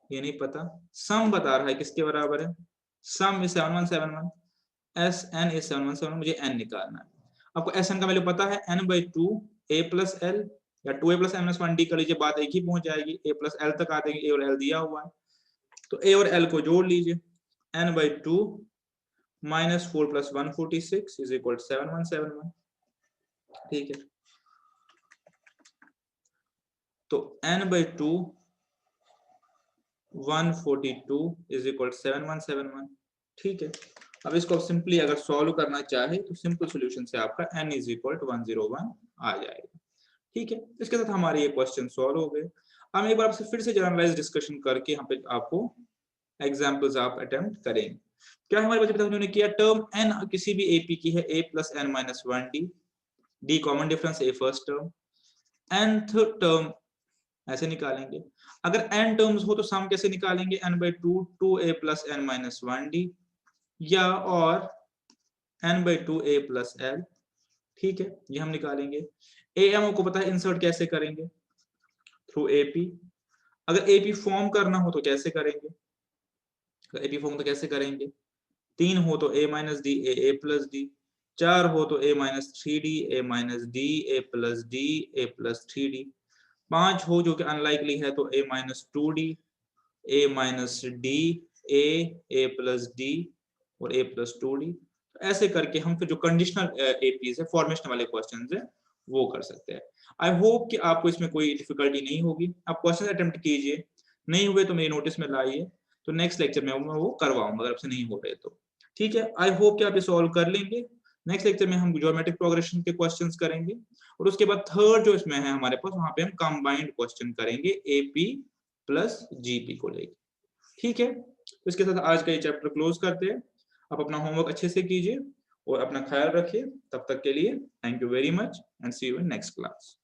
ये नहीं पता। सम बता रहा है किसके बराबर है, सम is 7171, SN is 7171, मुझे n निकालना है। आपको SN का वैल्यू पता है, n/2 A plus L या 2A plus n-1D कर लीजिए, बात एक ही पहुंच जाएगी, A plus L तक आ जाएगी, A और L दिया हुआ है, तो A और L को जोड़ लीजिए, n/2 -4 + 146 is equal to 7171, ठीक है। तो n/2 142 is equal to 7171, ठीक है। अब इसको सिंपली अगर सॉल्व करना चाहे तो सिंपल सॉल्यूशन से आपका n is equal to 101 आ जाएगा, ठीक है। इसके साथ हमारे ये क्वेश्चन सॉल्व हो गए। हम एक बार आपसे फिर से जनरलाइज डिस्कशन करके यहाँ पे आपको एग्जाम्पल्स आप अटेम्प्ट करेंगे। क्या हमारे बच्चे उन्होंने किया, टर्म n किसी भी AP की है A plus n-1D, D common difference A first term, nth term ऐसे निकालेंगे। अगर n टर्म्स हो तो सम कैसे निकालेंगे, n/2 2A plus n-1D, या और n/2 A plus L, ठीक है, ये हम निकालेंगे। AM को पता है, इंसर्ट कैसे करेंगे, थ्रू AP। अगर AP फॉर्म करना हो तो कैसे करेंगे, AP फॉर्म तो कैसे करेंगे, 3 हो तो A minus D A plus D, 4 हो तो A minus 3D A minus D A plus D A plus 3D, 5 हो जो कि अनलाइकली है तो A minus 2D A minus D A plus D और A plus 2D। ऐसे करके हम फिर जो कंडीशनल APs है, फॉर्मेशन वाले क्वेश्चंस है, वो कर सकते हैं। आई होप कि आपको इसमें कोई डिफिकल्टी नहीं होगी। आप क्वेश्चन अटेम्प्ट कीजिए, नहीं हुए तो मेरे नोटिस में लाइए, तो नेक्स्ट लेक्चर में मैं वो करवाऊंगा अगर आपसे नहीं हो रहे तो, ठीक है। आई होप कि आप ये सॉल्व कर लेंगे। नेक्स्ट लेक्चर में हम ज्योमेट्रिक प्रोग्रेशन के क्वेश्चंस करेंगे, और उसके बाद थर्ड जो इसमें है हमारे पास, वहां पे हम कंबाइंड क्वेश्चन करेंगे AP प्लस GP को लेकर, ठीक है। तो इसके साथ आज का ये चैप्टर क्लोज करते हैं। आप अपना होमवर्क अच्छे से कीजिए और अपना ख्याल रखिए। तब तक के लिए thank you very much and see you in next class.